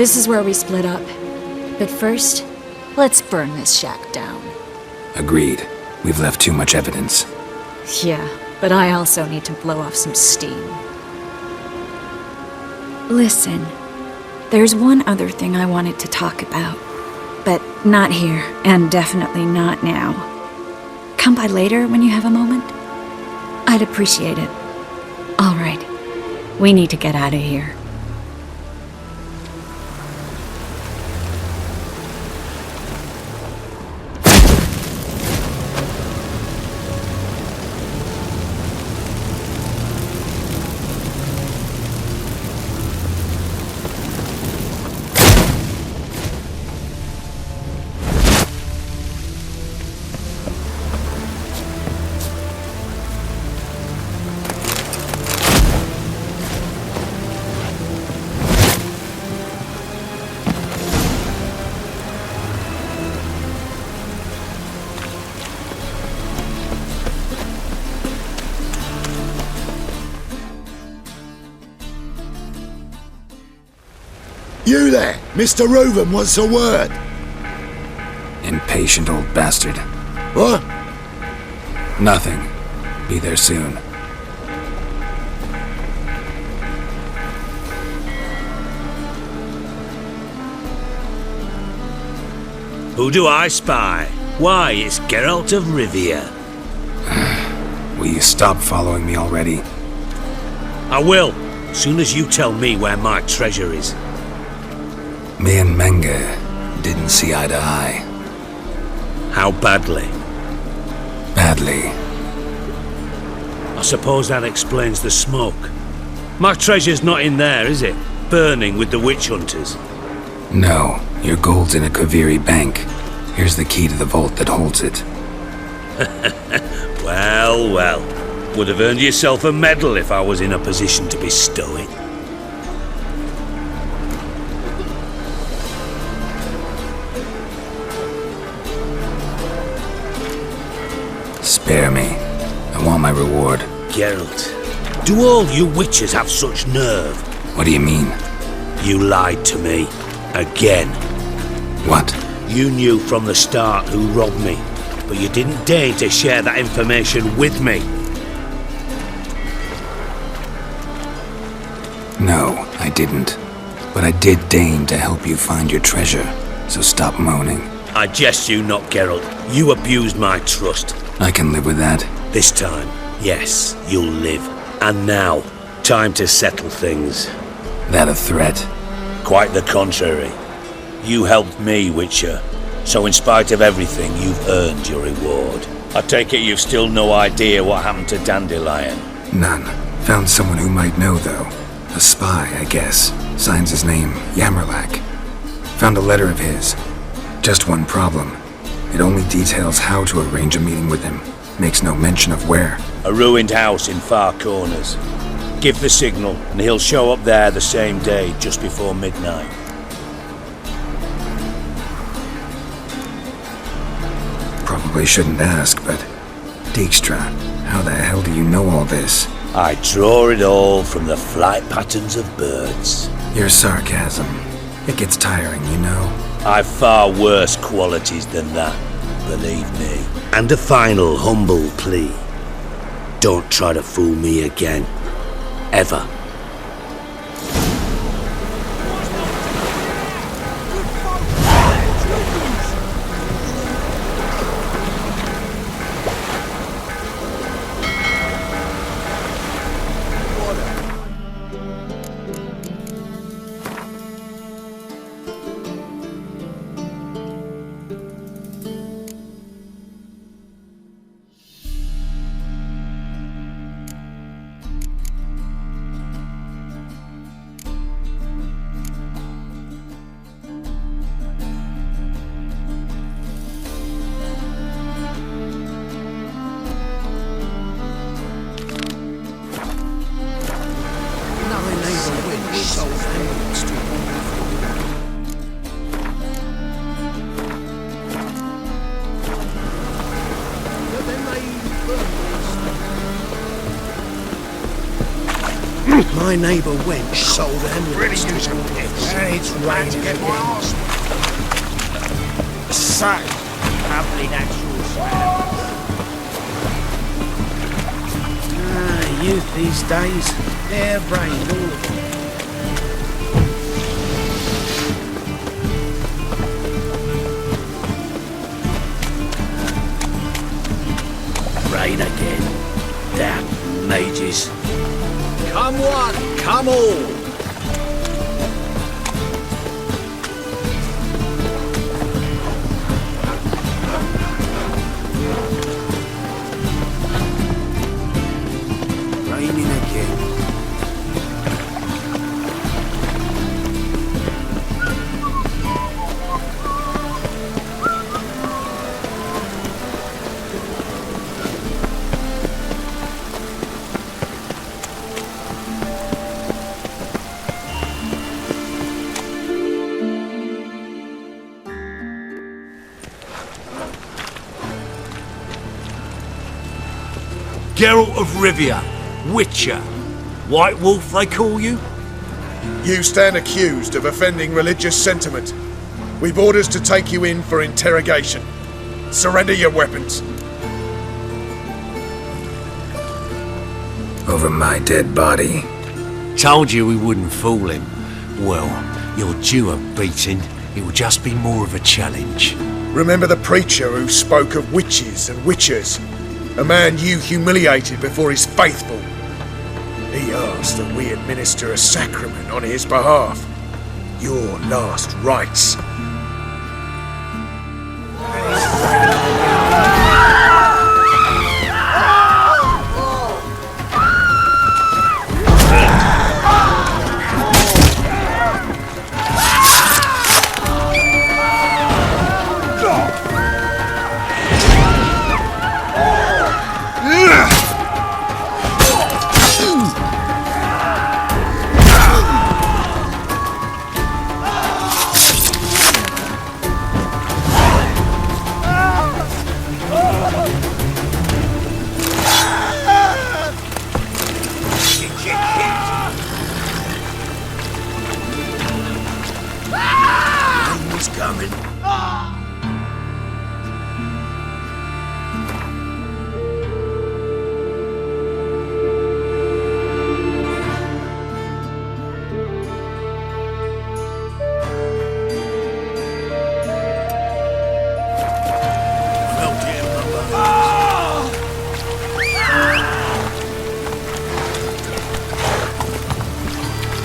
This is where we split up. But first, let's burn this shack down. Agreed. We've left too much evidence. Yeah, but I also need to blow off some steam. Listen, there's one other thing I wanted to talk about. But not here, and definitely not now. Come by later when you have a moment? I'd appreciate it. All right. We need to get out of here. You there! Mr. Reuven wants a word! Impatient old bastard. What? Nothing. Be there soon. Who do I spy? Why, it's Geralt of Rivia. Will you stop following me already? I will, as soon as you tell me where my treasure is. Me and Menge didn't see eye to eye. How badly? Badly. I suppose that explains the smoke. My treasure's not in there, is it? Burning with the witch hunters. No, your gold's in a Kaviri bank. Here's the key to the vault that holds it. Well, well. Would have earned yourself a medal if I was in a position to bestow it. Spare me. I want my reward. Geralt, do all you witches have such nerve? What do you mean? You lied to me. Again. What? You knew from the start who robbed me, but you didn't deign to share that information with me. No, I didn't. But I did deign to help you find your treasure, so stop moaning. I jest you not, Geralt. You abused my trust. I can live with that. This time, yes, you'll live. And now, time to settle things. That a threat? Quite the contrary. You helped me, Witcher. So in spite of everything, you've earned your reward. I take it you've still no idea what happened to Dandelion? None. Found someone who might know, though. A spy, I guess. Signs his name, Yamerlak. Found a letter of his. Just one problem. It only details how to arrange a meeting with him. Makes no mention of where. A ruined house in Far Corners. Give the signal, and he'll show up there the same day, just before midnight. Probably shouldn't ask, but... Dijkstra, how the hell do you know all this? I draw it all from the flight patterns of birds. Your sarcasm. It gets tiring, you know? I've far worse qualities than that, believe me. And a final humble plea. Don't try to fool me again. Ever. My neighbour went sold ambulance to some piss. And it's raining again. So, lovely natural surroundings. Youth these days, they're brained, all of them. Rain again. Damn mages. Come one, come all. Raining again. Geralt of Rivia, Witcher. White Wolf, they call you? You stand accused of offending religious sentiment. We've orders to take you in for interrogation. Surrender your weapons. Over my dead body. Told you we wouldn't fool him. Well, you're due a beating. It will just be more of a challenge. Remember the preacher who spoke of witches and witchers? A man you humiliated before his faithful. He asked that we administer a sacrament on his behalf. Your last rites.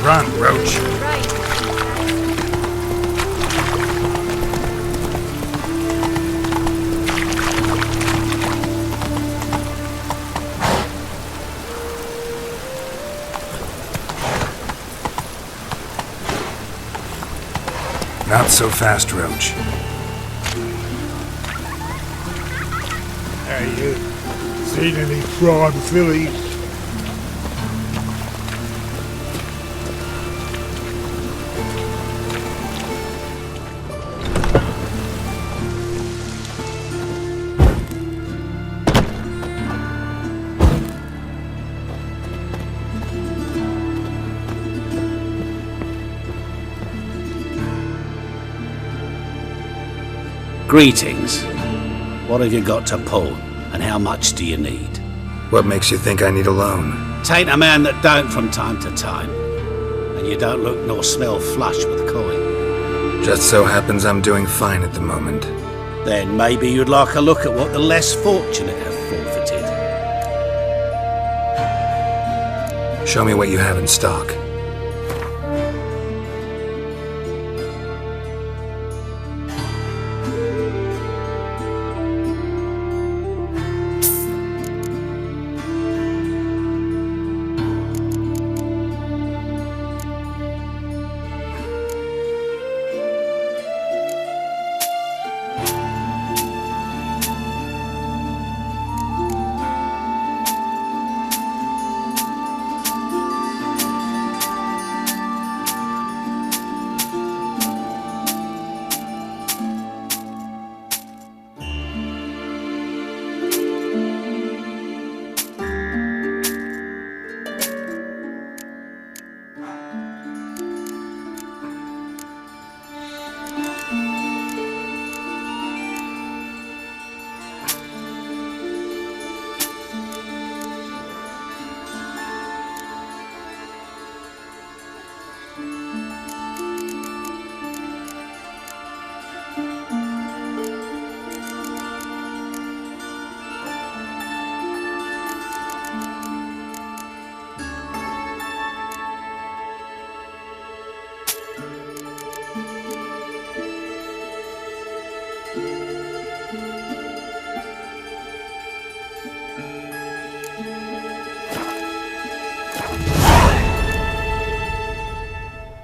Run, Roach. Not so fast, Roach. Hey, you seen any prime fillies? Greetings. What have you got to pull, and how much do you need? What makes you think I need a loan? Tain't a man that don't from time to time. And you don't look nor smell flush with coin. Just so happens I'm doing fine at the moment. Then maybe you'd like a look at what the less fortunate have forfeited. Show me what you have in stock.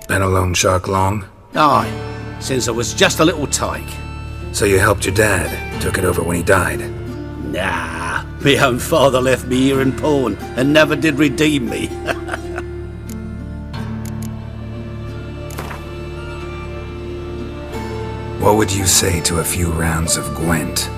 Been a loan shark long? Aye, since I was just a little tyke. So you helped your dad, took it over when he died? Nah, my own father left me here in pawn and never did redeem me. What would you say to a few rounds of Gwent?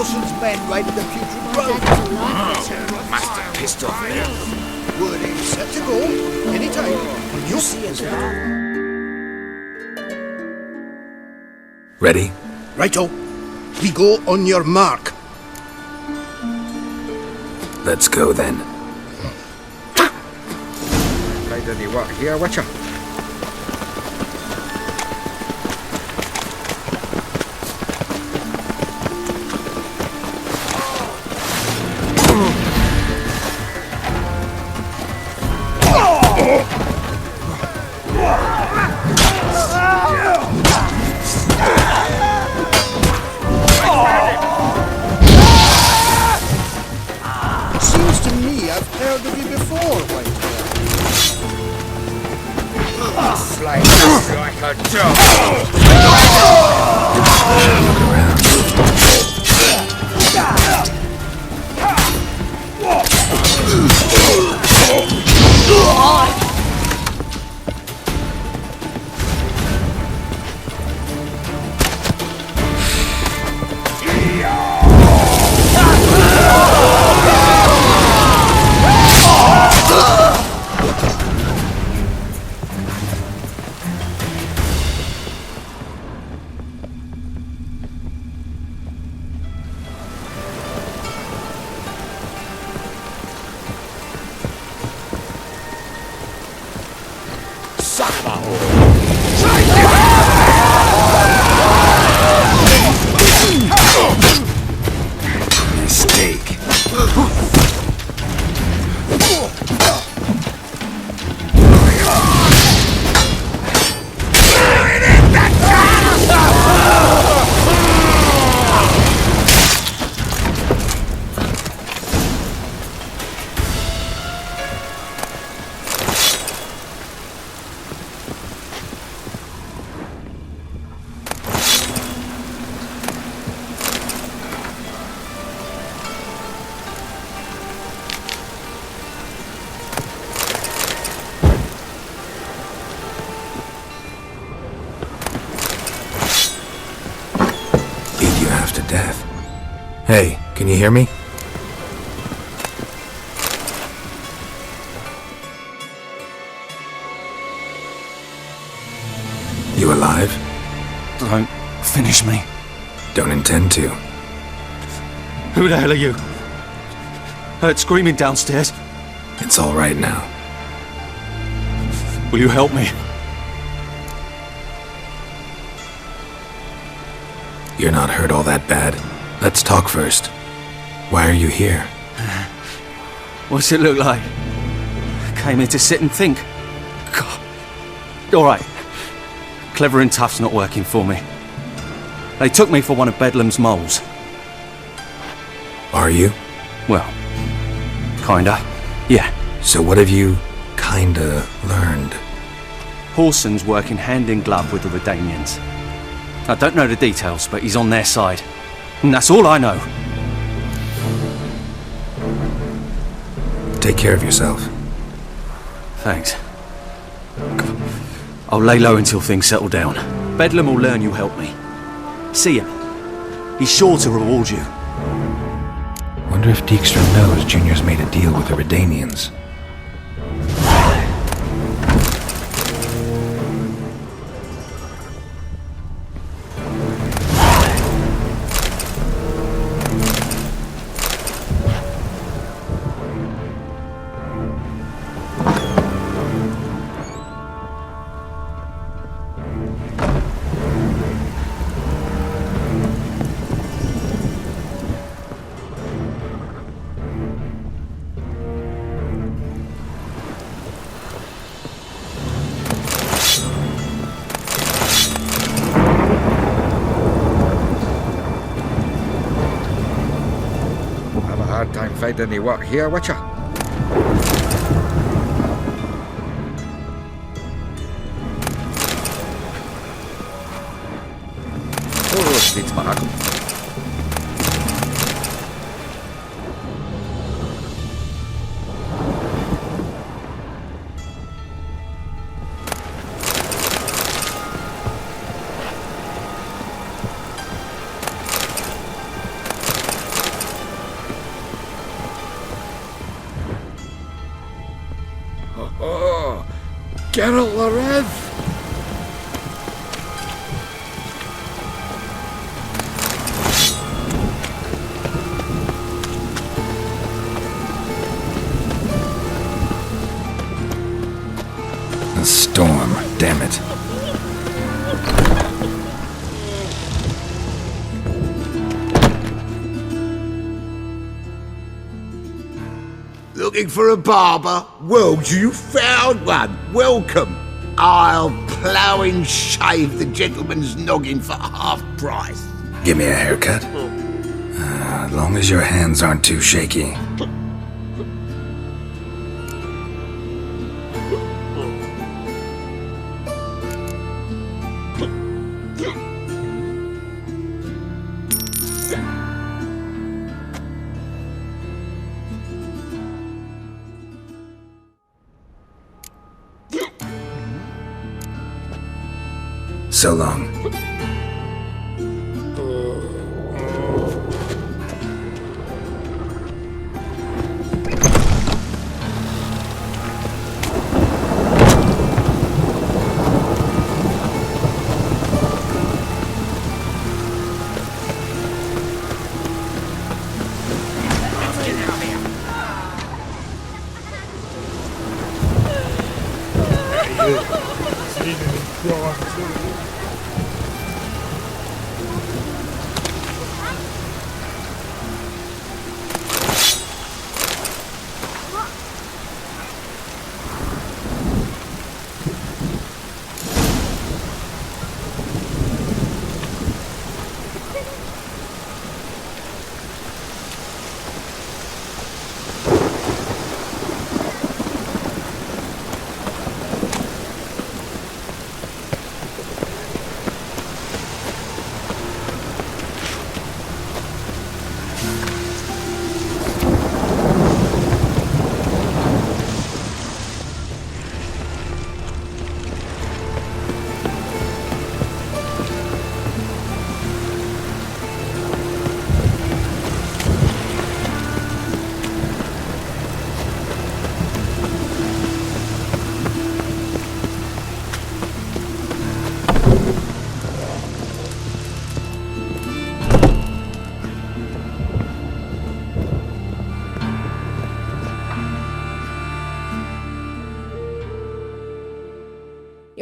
Orson's men raided the Putrid Road. Must have pissed off there. Word is set to go any time. You'll see us now. Ready? Righto. We go on your mark. Let's go then. Why did he work here, Witcher? Seems to me I've heard of you before, Whitehair. Fly like a dog. death. Hey, can you hear me? You alive? Don't finish me. Don't intend to. Who the hell are you? Heard screaming downstairs. It's all right now. Will you help me? You're not hurt all that bad. Let's talk first. Why are you here? What's it look like? Came here to sit and think. God. All right. Clever and tough's not working for me. They took me for one of Bedlam's moles. Are you? Well, kinda. Yeah. So what have you kinda learned? Horson's working hand in glove with the Redanians. I don't know the details, but he's on their side. And that's all I know. Take care of yourself. Thanks. I'll lay low until things settle down. Bedlam will learn you helped me. See him. He's sure to reward you. Wonder if Dijkstra knows Junior's made a deal with the Redanians. Time finding any work here, Witcher? Oh, needs my hackle. Geralt the Rev! A storm, damn it. Looking for a barber? Well, you found one. Welcome. I'll plough and shave the gentleman's noggin for half price. Give me a haircut? As long as your hands aren't too shaky. So long.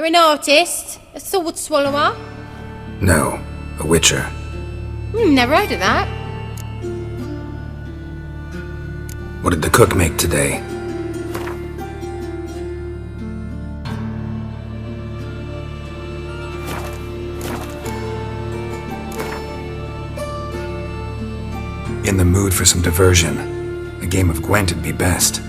an artist? A sword swallower? No, a witcher. Never heard of that. What did the cook make today? In the mood for some diversion. A game of Gwent would be best.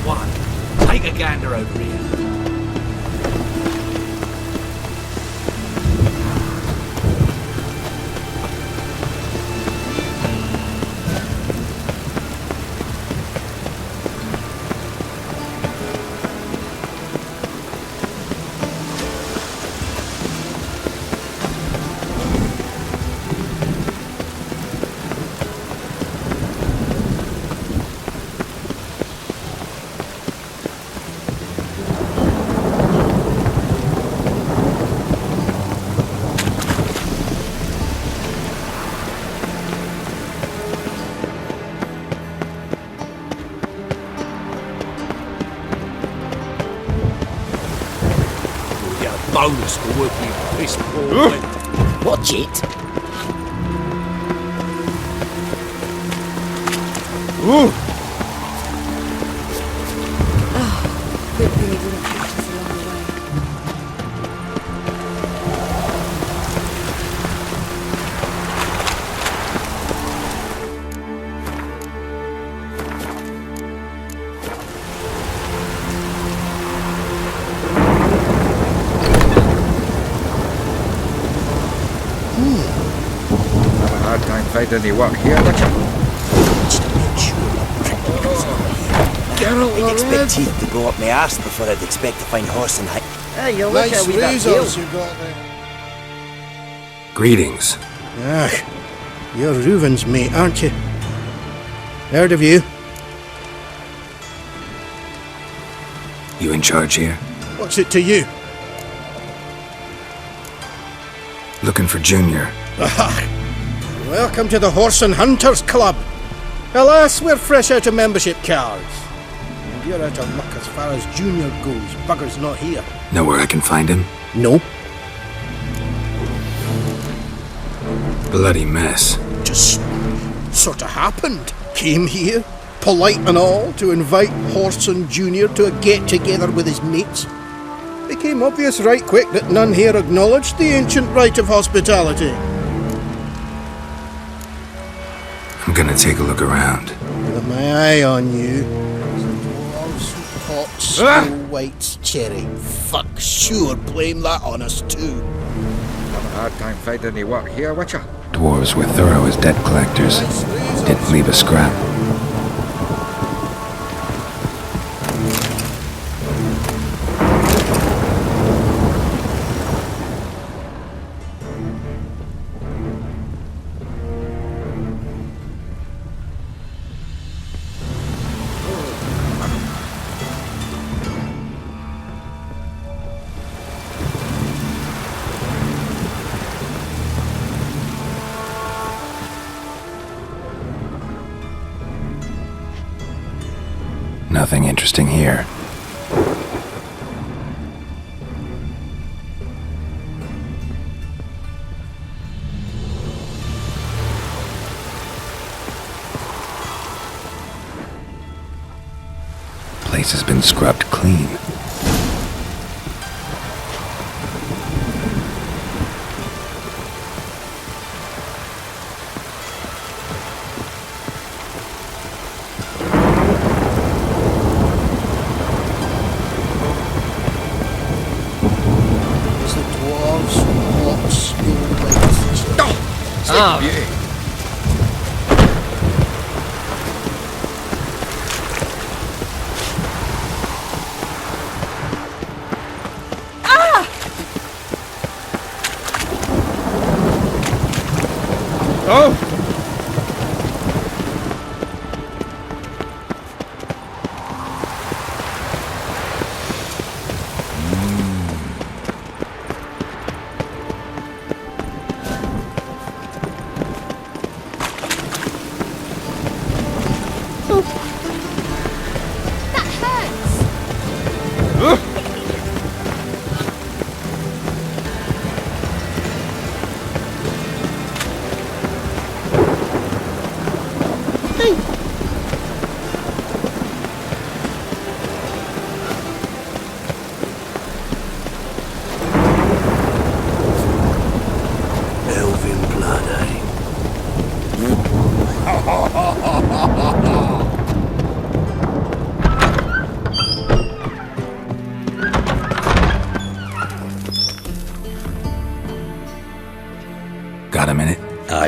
one. Take a gander over here. Bonus for working piss poor. Watch it. Good thing he didn't catch us along the way. Have a hard time finding any work here, Witcher. Just to make sure the practicals are here. I'd expect teeth to go up my arse before I'd expect to find horse and Hey, you look Nice how we got razors you. you got there. Greetings. Ah, you're Reuven's mate, aren't you? Heard of you. You in charge here? What's it to you? Looking for Junior. Welcome to the Horse and Hunters Club. Alas, we're fresh out of membership cards. And you're out of luck as far as Junior goes. Bugger's not here. Know where I can find him? No. Bloody mess. Just sort of happened. Came here, polite and all, to invite Horson Junior to a get-together with his mates. Became obvious right quick that none here acknowledged the ancient right of hospitality. I'm gonna take a look around. Got my eye on you. Dwarves, pots, Snow White's cherry. Fuck, sure, blame that on us too. Have a hard time finding any work here, Witcher. Dwarves were thorough as debt collectors. Didn't leave a scrap. Nothing interesting here. Place has been scrubbed clean.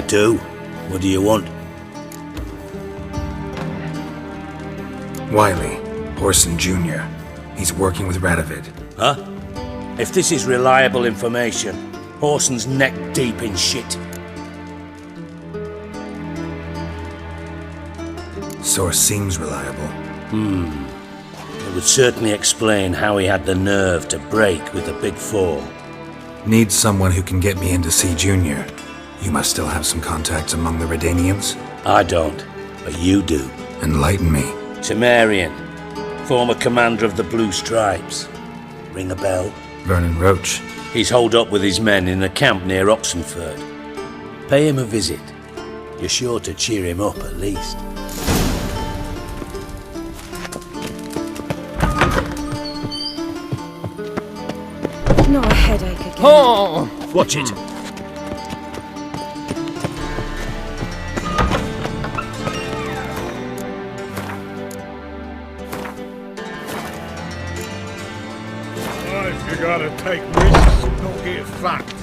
do. What do you want? Wiley, Orson Jr. He's working with Radovid. Huh? If this is reliable information, Orson's neck deep in shit. Source seems reliable. It would certainly explain how he had the nerve to break with the Big Four. Need someone who can get me in to see Junior. You must still have some contacts among the Redanians? I don't, but you do. Enlighten me. Temerian, former commander of the Blue Stripes. Ring a bell? Vernon Roach. He's holed up with his men in a camp near Oxenford. Pay him a visit. You're sure to cheer him up at least. Not a headache again. Oh! Watch it. If you gotta take risks, don't get fucked.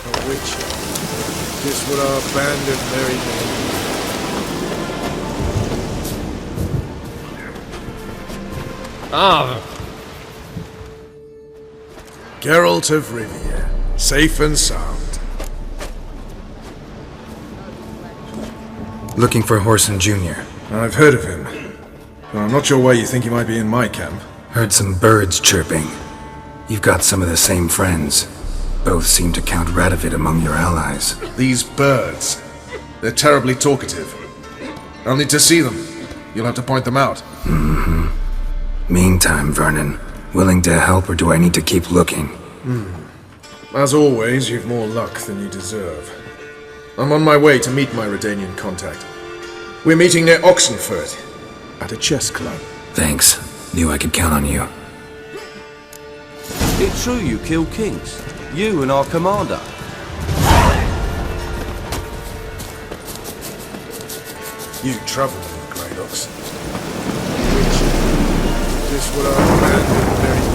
A witch. This would our abandoned merry men. Geralt of Rivia, safe and sound. Looking for Orson Jr. I've heard of him, but I'm not sure why you think he might be in my camp. Heard some birds chirping. You've got some of the same friends. Both seem to count Radovid among your allies. These birds, they're terribly talkative. I'll need to see them. You'll have to point them out. Meantime, Vernon, willing to help or do I need to keep looking? As always, you've more luck than you deserve. I'm on my way to meet my Redanian contact. We're meeting near Oxenford, at a chess club. Thanks. Knew I could count on you. It's true you killed kings. You and our commander. You trouble with Great Ox. This would our abandoned merry men.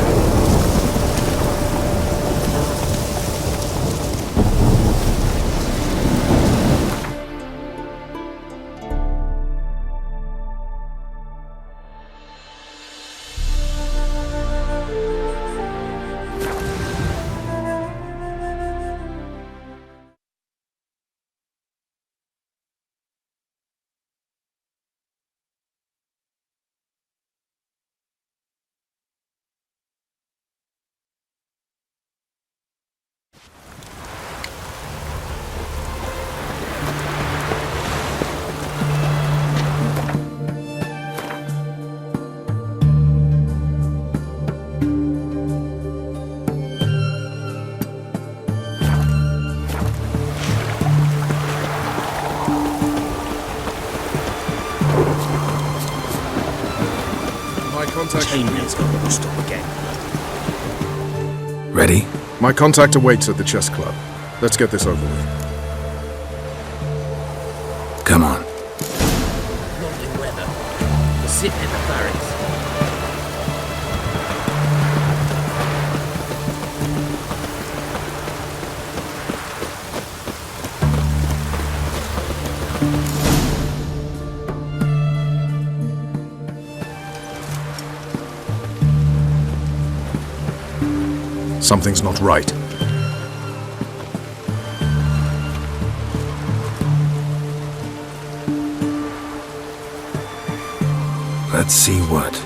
Teammates got lost up again. Ready? My contact awaits at the chess club. Let's get this over with. Come on. Lovely weather. We're sitting in the barracks. Something's not right. Let's see what.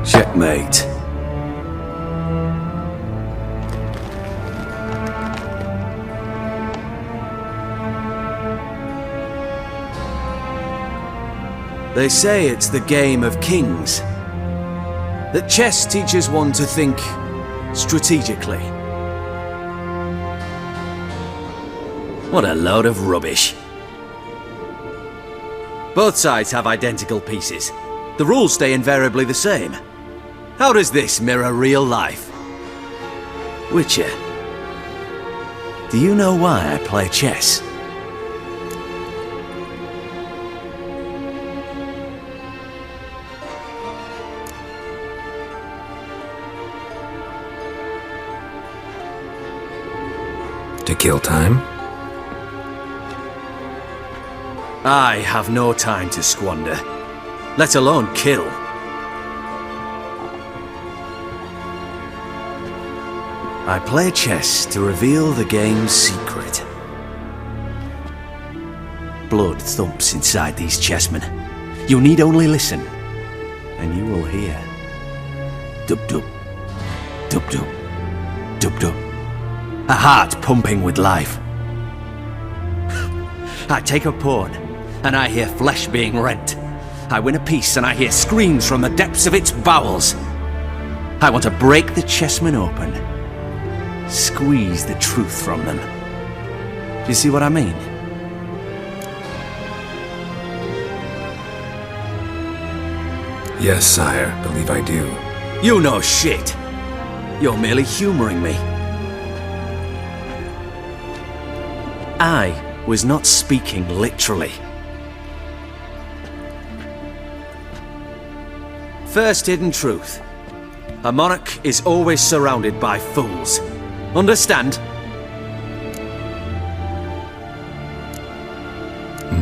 Checkmate. They say it's the game of kings. That chess teaches one to think strategically. What a load of rubbish. Both sides have identical pieces. The rules stay invariably the same. How does this mirror real life? Witcher, do you know why I play chess? To kill time? I have no time to squander, let alone kill. I play chess to reveal the game's secret. Blood thumps inside these chessmen. You need only listen, and you will hear. Dub-dub, dub-dub, dub-dub. A heart pumping with life. I take a pawn, and I hear flesh being rent. I win a piece, and I hear screams from the depths of its bowels. I want to break the chessmen open. Squeeze the truth from them. Do you see what I mean? Yes, sire, believe I do. You know shit. You're merely humoring me. I was not speaking literally. First hidden truth. A monarch is always surrounded by fools. Understand?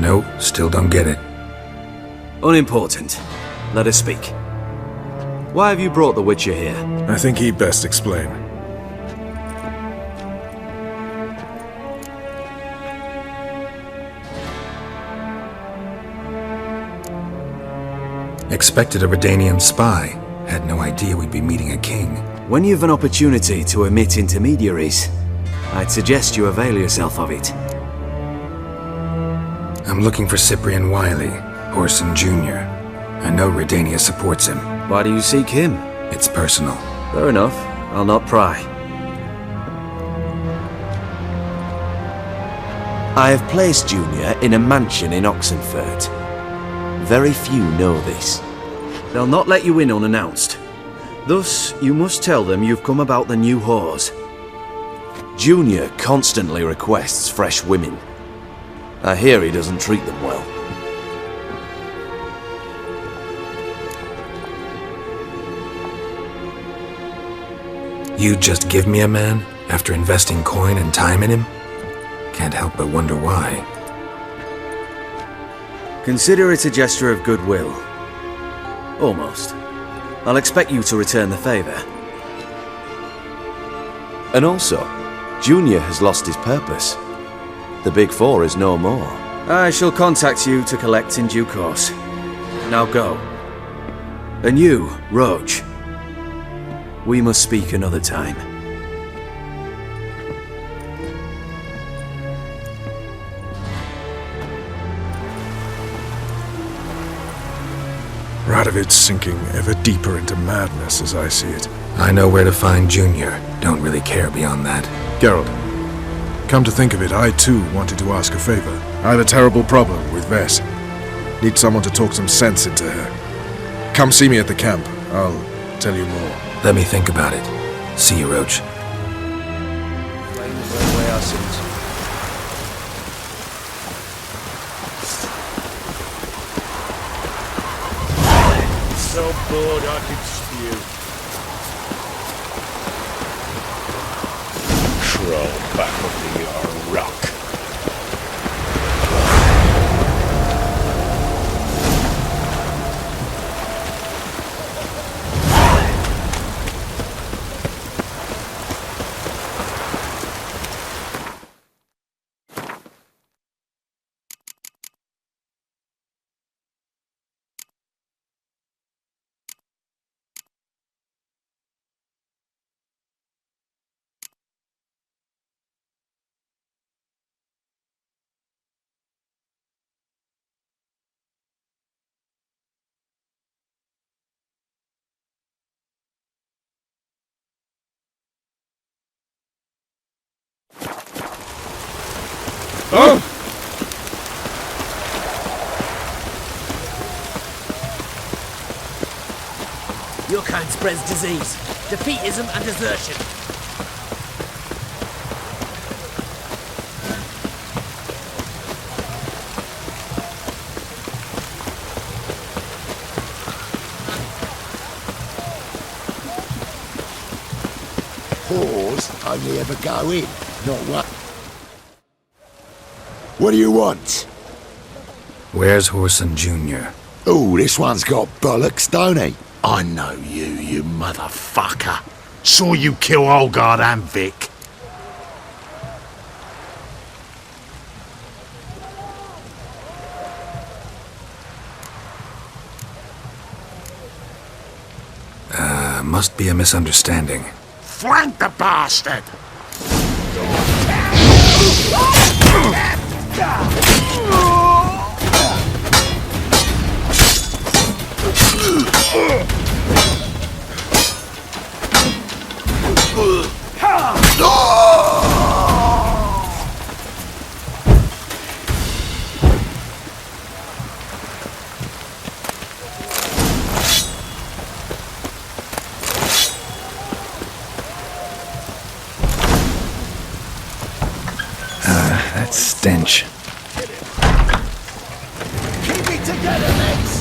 No, still don't get it. Unimportant. Let us speak. Why have you brought the Witcher here? I think he'd best explain. Expected a Redanian spy. Had no idea we'd be meeting a king. When you've an opportunity to omit intermediaries, I'd suggest you avail yourself of it. I'm looking for Cyprian Wiley, Orson Jr. I know Redania supports him. Why do you seek him? It's personal. Fair enough. I'll not pry. I have placed Junior in a mansion in Oxenfurt. Very few know this. They'll not let you in unannounced. Thus, you must tell them you've come about the new whores. Junior constantly requests fresh women. I hear he doesn't treat them well. You just give me a man after investing coin and time in him? Can't help but wonder why. Consider it a gesture of goodwill. Almost. I'll expect you to return the favor. And also, Junior has lost his purpose. The Big Four is no more. I shall contact you to collect in due course. Now go. And you, Roach. We must speak another time. Radovid's sinking ever deeper into madness as I see it. I know where to find Junior. Don't really care beyond that. Geralt, come to think of it, I too wanted to ask a favor. I have a terrible problem with Vess. Need someone to talk some sense into her. Come see me at the camp. I'll tell you more. Let me think about it. See you, Roach. So bored I could spew. Crawl back under your rock. Oh! Your kind spreads disease, defeatism and desertion. Whores only ever go in, not what. What do you want? Where's Whoreson Jr.? Oh, this one's got bollocks, don't he? I know you, you motherfucker. Saw you kill Olgard and Vic. Must be a misunderstanding. Flank the bastard! That stench. Keep it together, mates!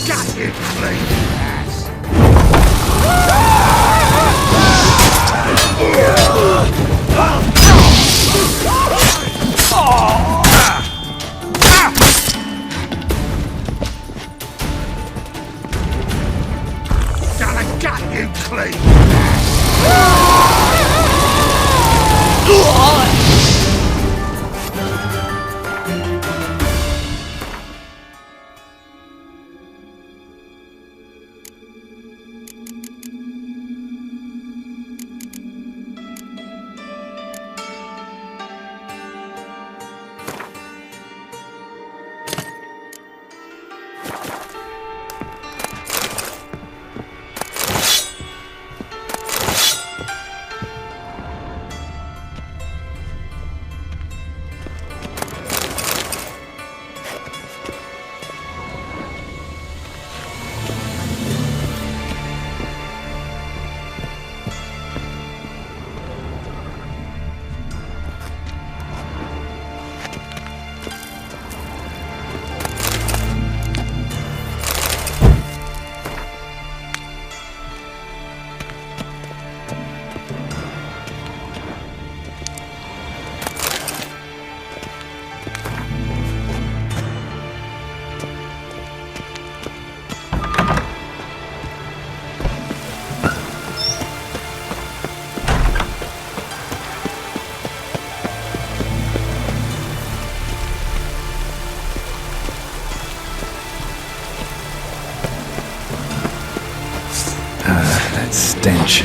Got it, ass! clean! That stench.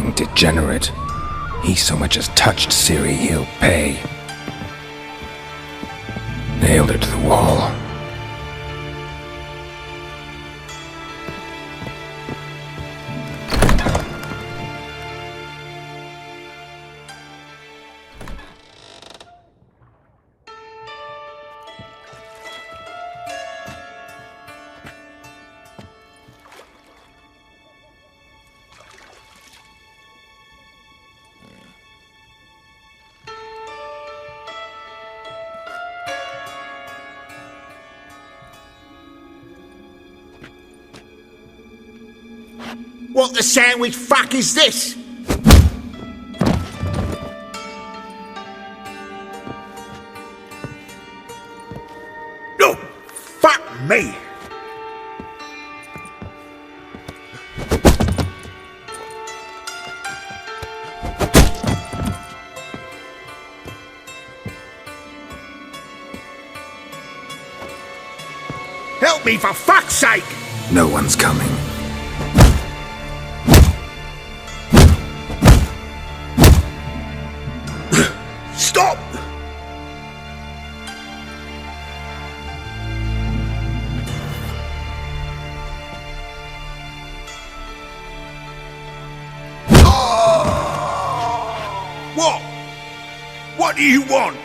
fucking degenerate. He so much as touched Ciri, he'll pay. Nailed her to the wall. What the sandwich fuck is this? No, fuck me. Help me for fuck's sake! No one's coming. Stop! What? What do you want?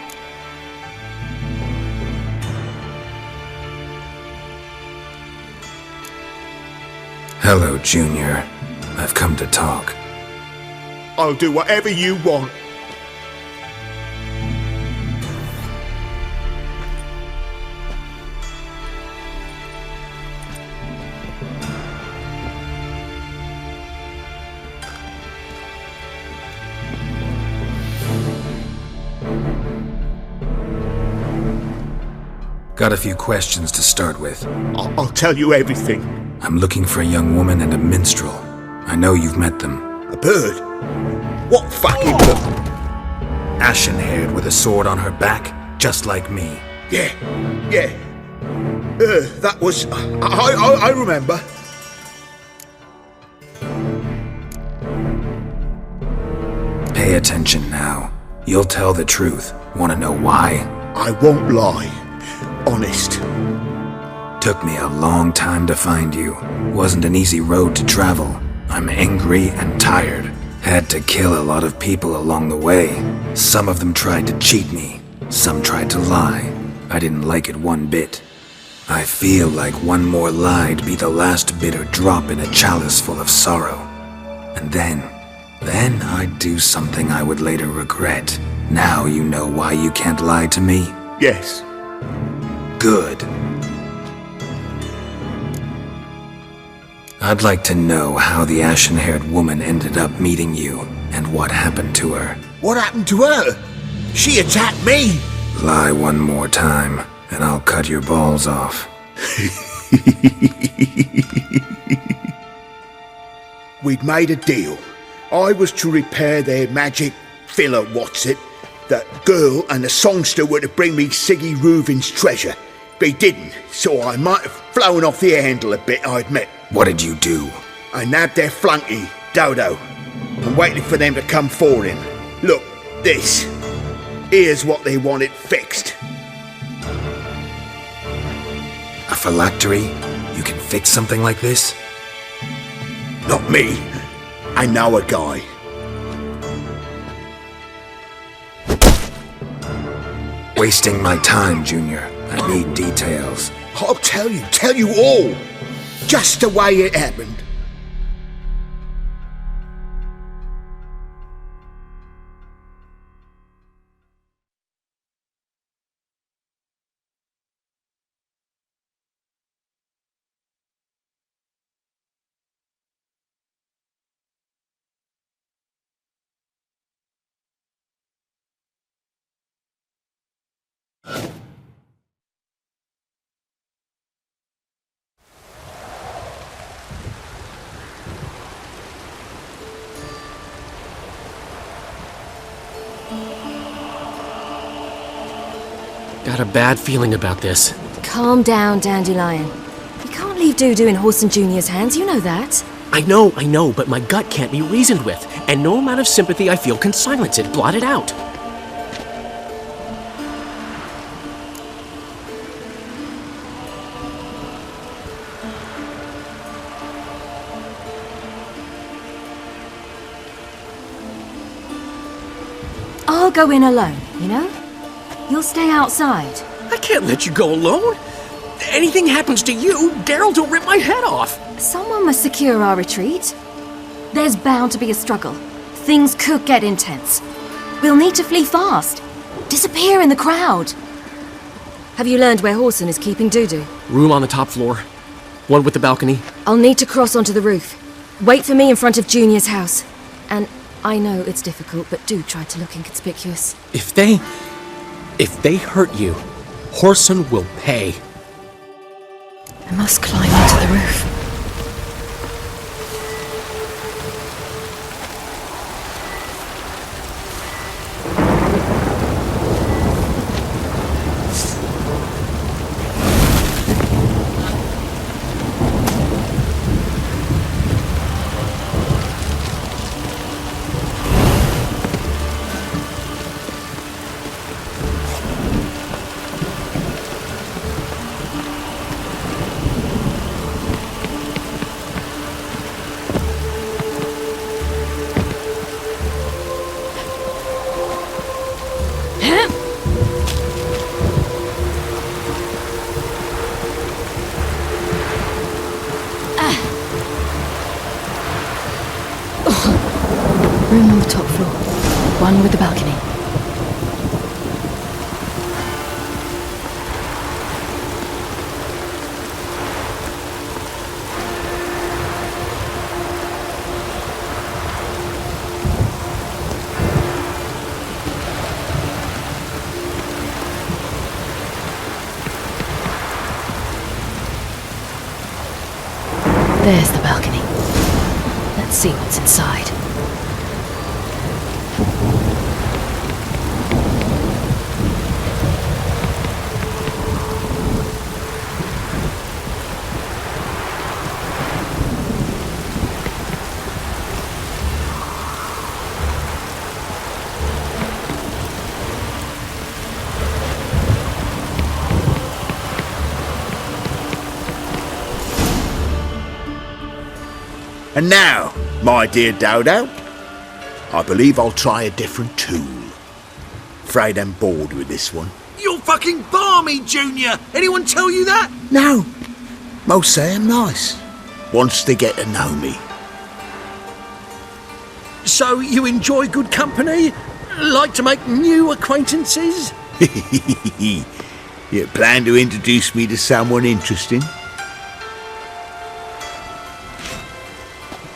Hello, Junior. I've come to talk. I'll do whatever you want. Got a few questions to start with. I'll tell you everything. I'm looking for a young woman and a minstrel. I know you've met them. A bird? What fucking bird? Ashen-haired with a sword on her back, just like me. Yeah. That was... I remember. Pay attention now. You'll tell the truth. Want to know why? I won't lie. Honest. Took me a long time to find you. Wasn't an easy road to travel. I'm angry and tired. Had to kill a lot of people along the way. Some of them tried to cheat me. Some tried to lie. I didn't like it one bit. I feel like one more lie'd be the last bitter drop in a chalice full of sorrow. And then I'd do something I would later regret. Now you know why you can't lie to me? Yes. Good. I'd like to know how the ashen-haired woman ended up meeting you, and what happened to her. What happened to her? She attacked me! Lie one more time, and I'll cut your balls off. We'd made a deal. I was to repair their magic filler, that girl and the songster were to bring me Siggy Reuven's treasure. They didn't, so I might have flown off the handle a bit, I admit. What did you do? I nabbed their flunky, Dodo, and waited for them to come for him. Look, this. Here's what they wanted fixed. A phylactery? You can fix something like this? Not me. I know a guy. Wasting my time, Junior. I need details. I'll tell you all. Just the way it happened. Got a bad feeling about this. Calm down, Dandelion. You can't leave Dudu in Horson Jr.'s hands, you know that. I know, but my gut can't be reasoned with. and no amount of sympathy I feel can silence it. Blot it out. I'll go in alone, you know? You'll stay outside. I can't let you go alone. Anything happens to you, Geralt will rip my head off. Someone must secure our retreat. There's bound to be a struggle. Things could get intense. We'll need to flee fast. Disappear in the crowd. Have you learned where Horson is keeping Dudu? Room on the top floor. One with the balcony. I'll need to cross onto the roof. Wait for me in front of Junior's house. And I know it's difficult, but do try to look inconspicuous. If they hurt you, Horson will pay. I must climb onto the roof. Room on the top floor. One with the balcony. There's the balcony. Let's see what's inside. And now, my dear Dodo, I believe I'll try a different tool. Afraid I'm bored with this one. You're fucking balmy, Junior! Anyone tell you that? No, most say I'm nice. Wants to get to know me. So you enjoy good company? Like to make new acquaintances? You plan to introduce me to someone interesting?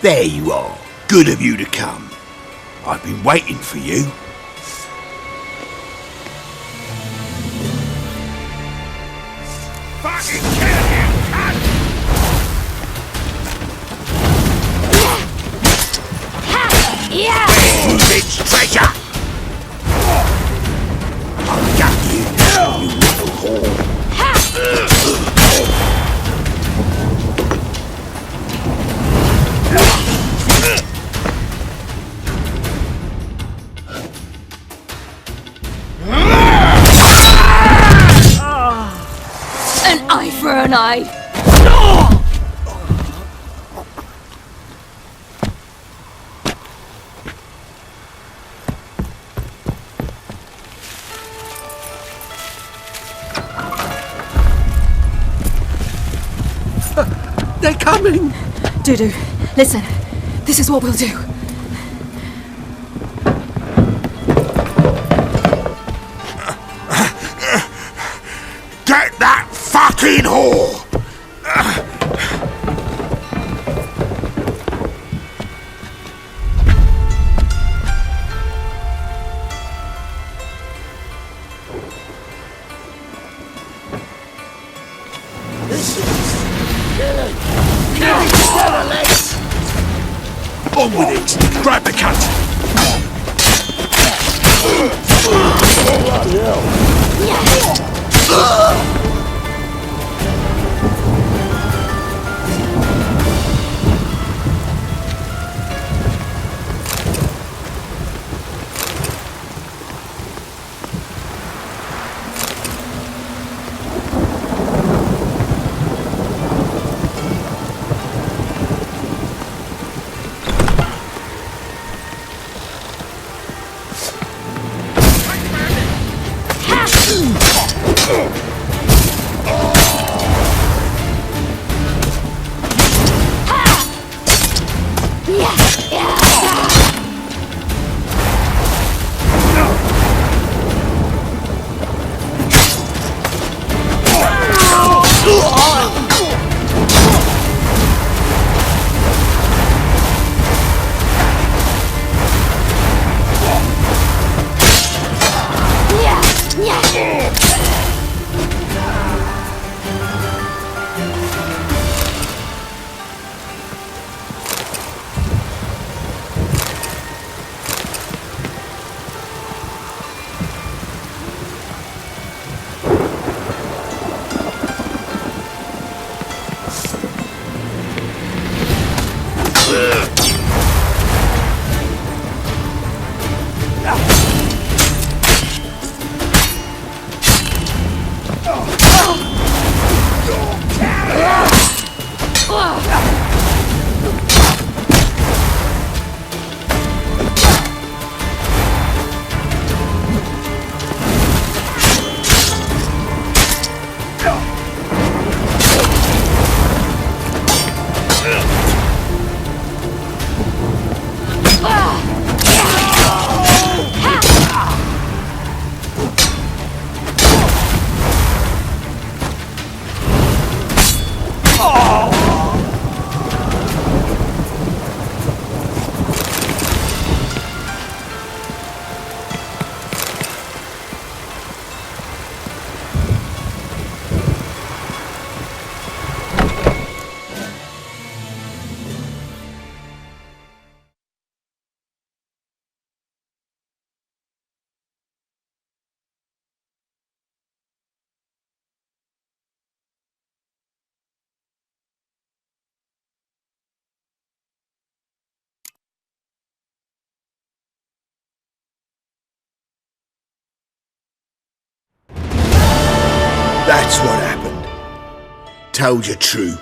There you are. Good of you to come. I've been waiting for you. Fucking kill him, cunt! Yeah! Where's its treasure? I'll gut you, you little whore. An eye for an eye. They're coming! Dudu, listen. This is what we'll do. Get that fucking whore! On with it! Grab the cunt! That's what happened. Told you true.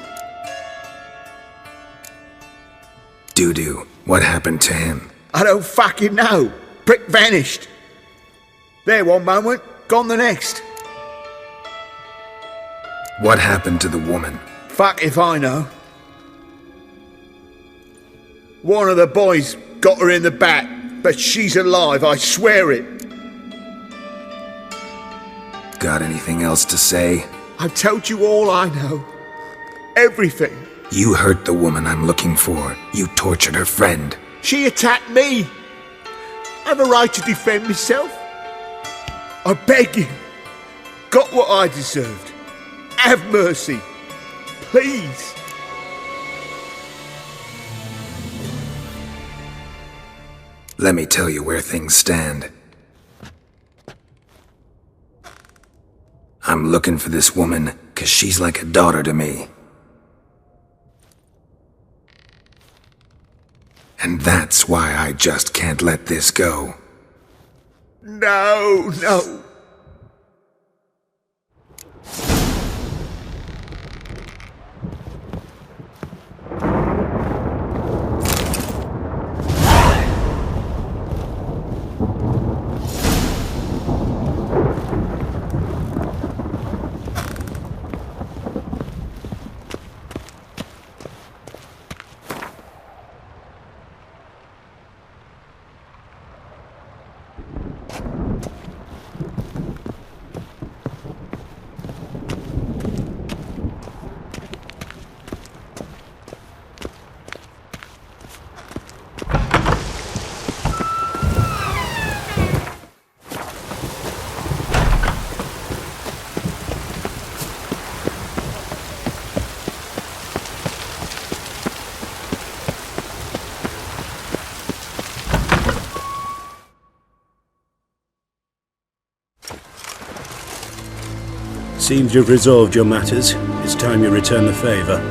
Doo-doo, what happened to him? I don't fucking know. Prick vanished. There one moment, gone the next. What happened to the woman? Fuck if I know. One of the boys got her in the back, but she's alive, I swear it. Got anything else to say? I've told you all I know. Everything. You hurt the woman I'm looking for. You tortured her friend. She attacked me. I have a right to defend myself. I beg you. Got what I deserved. Have mercy. Please. Let me tell you where things stand. I'm looking for this woman, 'cause she's like a daughter to me. And that's why I just can't let this go. No, no. Seems you've resolved your matters. It's time you return the favor.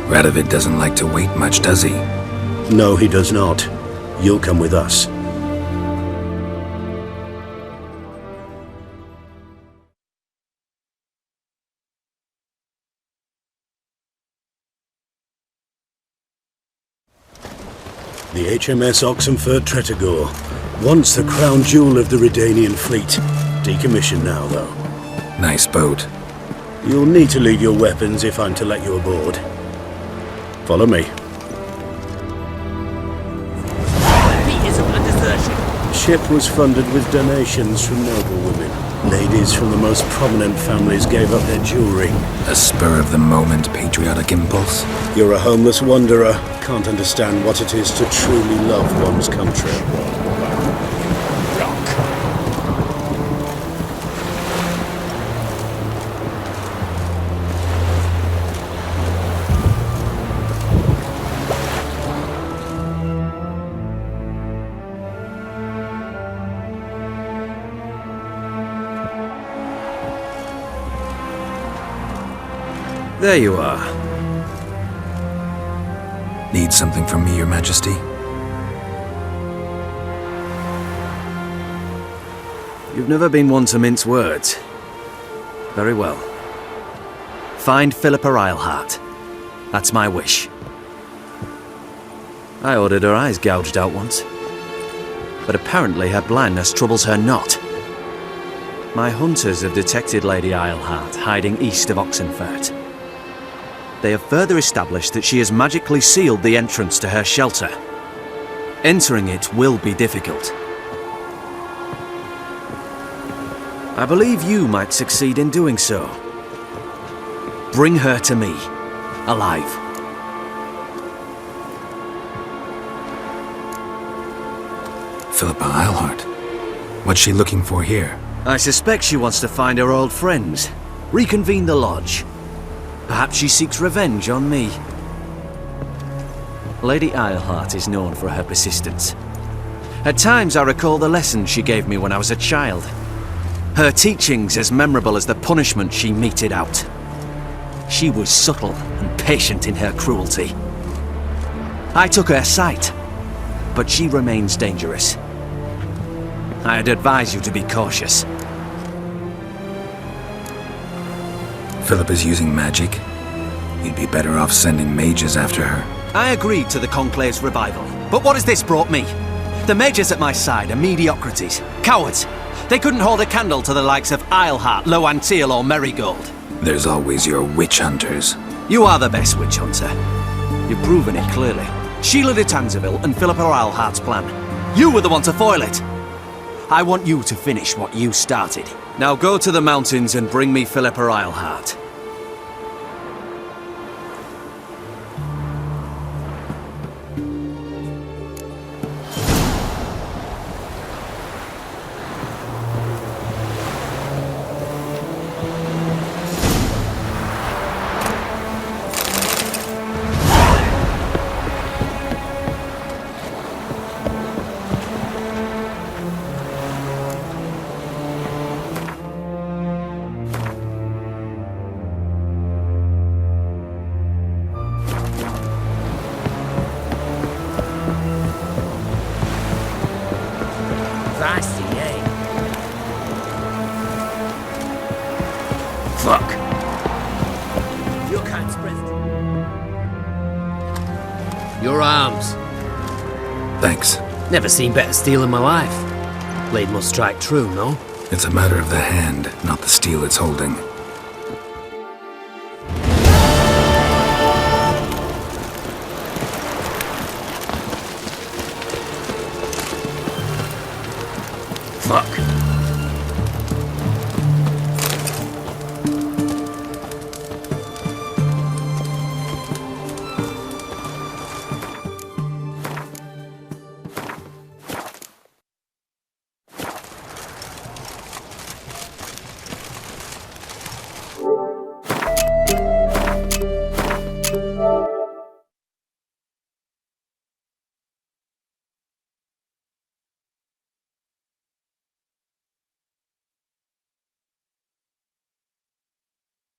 Radovid doesn't like to wait much, does he? No, he does not. You'll come with us. The HMS Oxenford Tretogor, once the crown jewel of the Redanian fleet. Decommissioned now, though. Nice boat. You'll need to leave your weapons if I'm to let you aboard. Follow me. He is a desertion. The ship was funded with donations from noble women. Ladies from the most prominent families gave up their jewelry. A spur-of-the-moment patriotic impulse? You're a homeless wanderer. Can't understand what it is to truly love one's country. There you are. Need something from me, Your Majesty? You've never been one to mince words. Very well. Find Philippa Eilhart. That's my wish. I ordered her eyes gouged out once. But apparently her blindness troubles her not. My hunters have detected Lady Eilhart hiding east of Oxenfurt. They have further established that she has magically sealed the entrance to her shelter. Entering it will be difficult. I believe you might succeed in doing so. Bring her to me, alive. Philippa Eilhart. What's she looking for here? I suspect she wants to find her old friends, reconvene the lodge. Perhaps she seeks revenge on me. Lady Eilhart is known for her persistence. At times I recall the lessons she gave me when I was a child. Her teachings as memorable as the punishment she meted out. She was subtle and patient in her cruelty. I took her sight, but she remains dangerous. I'd advise you to be cautious. Philippa's using magic? You'd be better off sending mages after her. I agreed to the Conclave's revival, but what has this brought me? The mages at my side are mediocrities, cowards. They couldn't hold a candle to the likes of Eilhart, Loantil or Merigold. There's always your witch hunters. You are the best witch hunter. You've proven it clearly. Sheila de Tanzeville and Philippa Eilhart's plan. You were the one to foil it. I want you to finish what you started. Now go to the mountains and bring me Philippa Eilhart. Fuck. Your kind's present. Your arms. Thanks. Never seen better steel in my life. Blade must strike true, no? It's a matter of the hand, not the steel it's holding.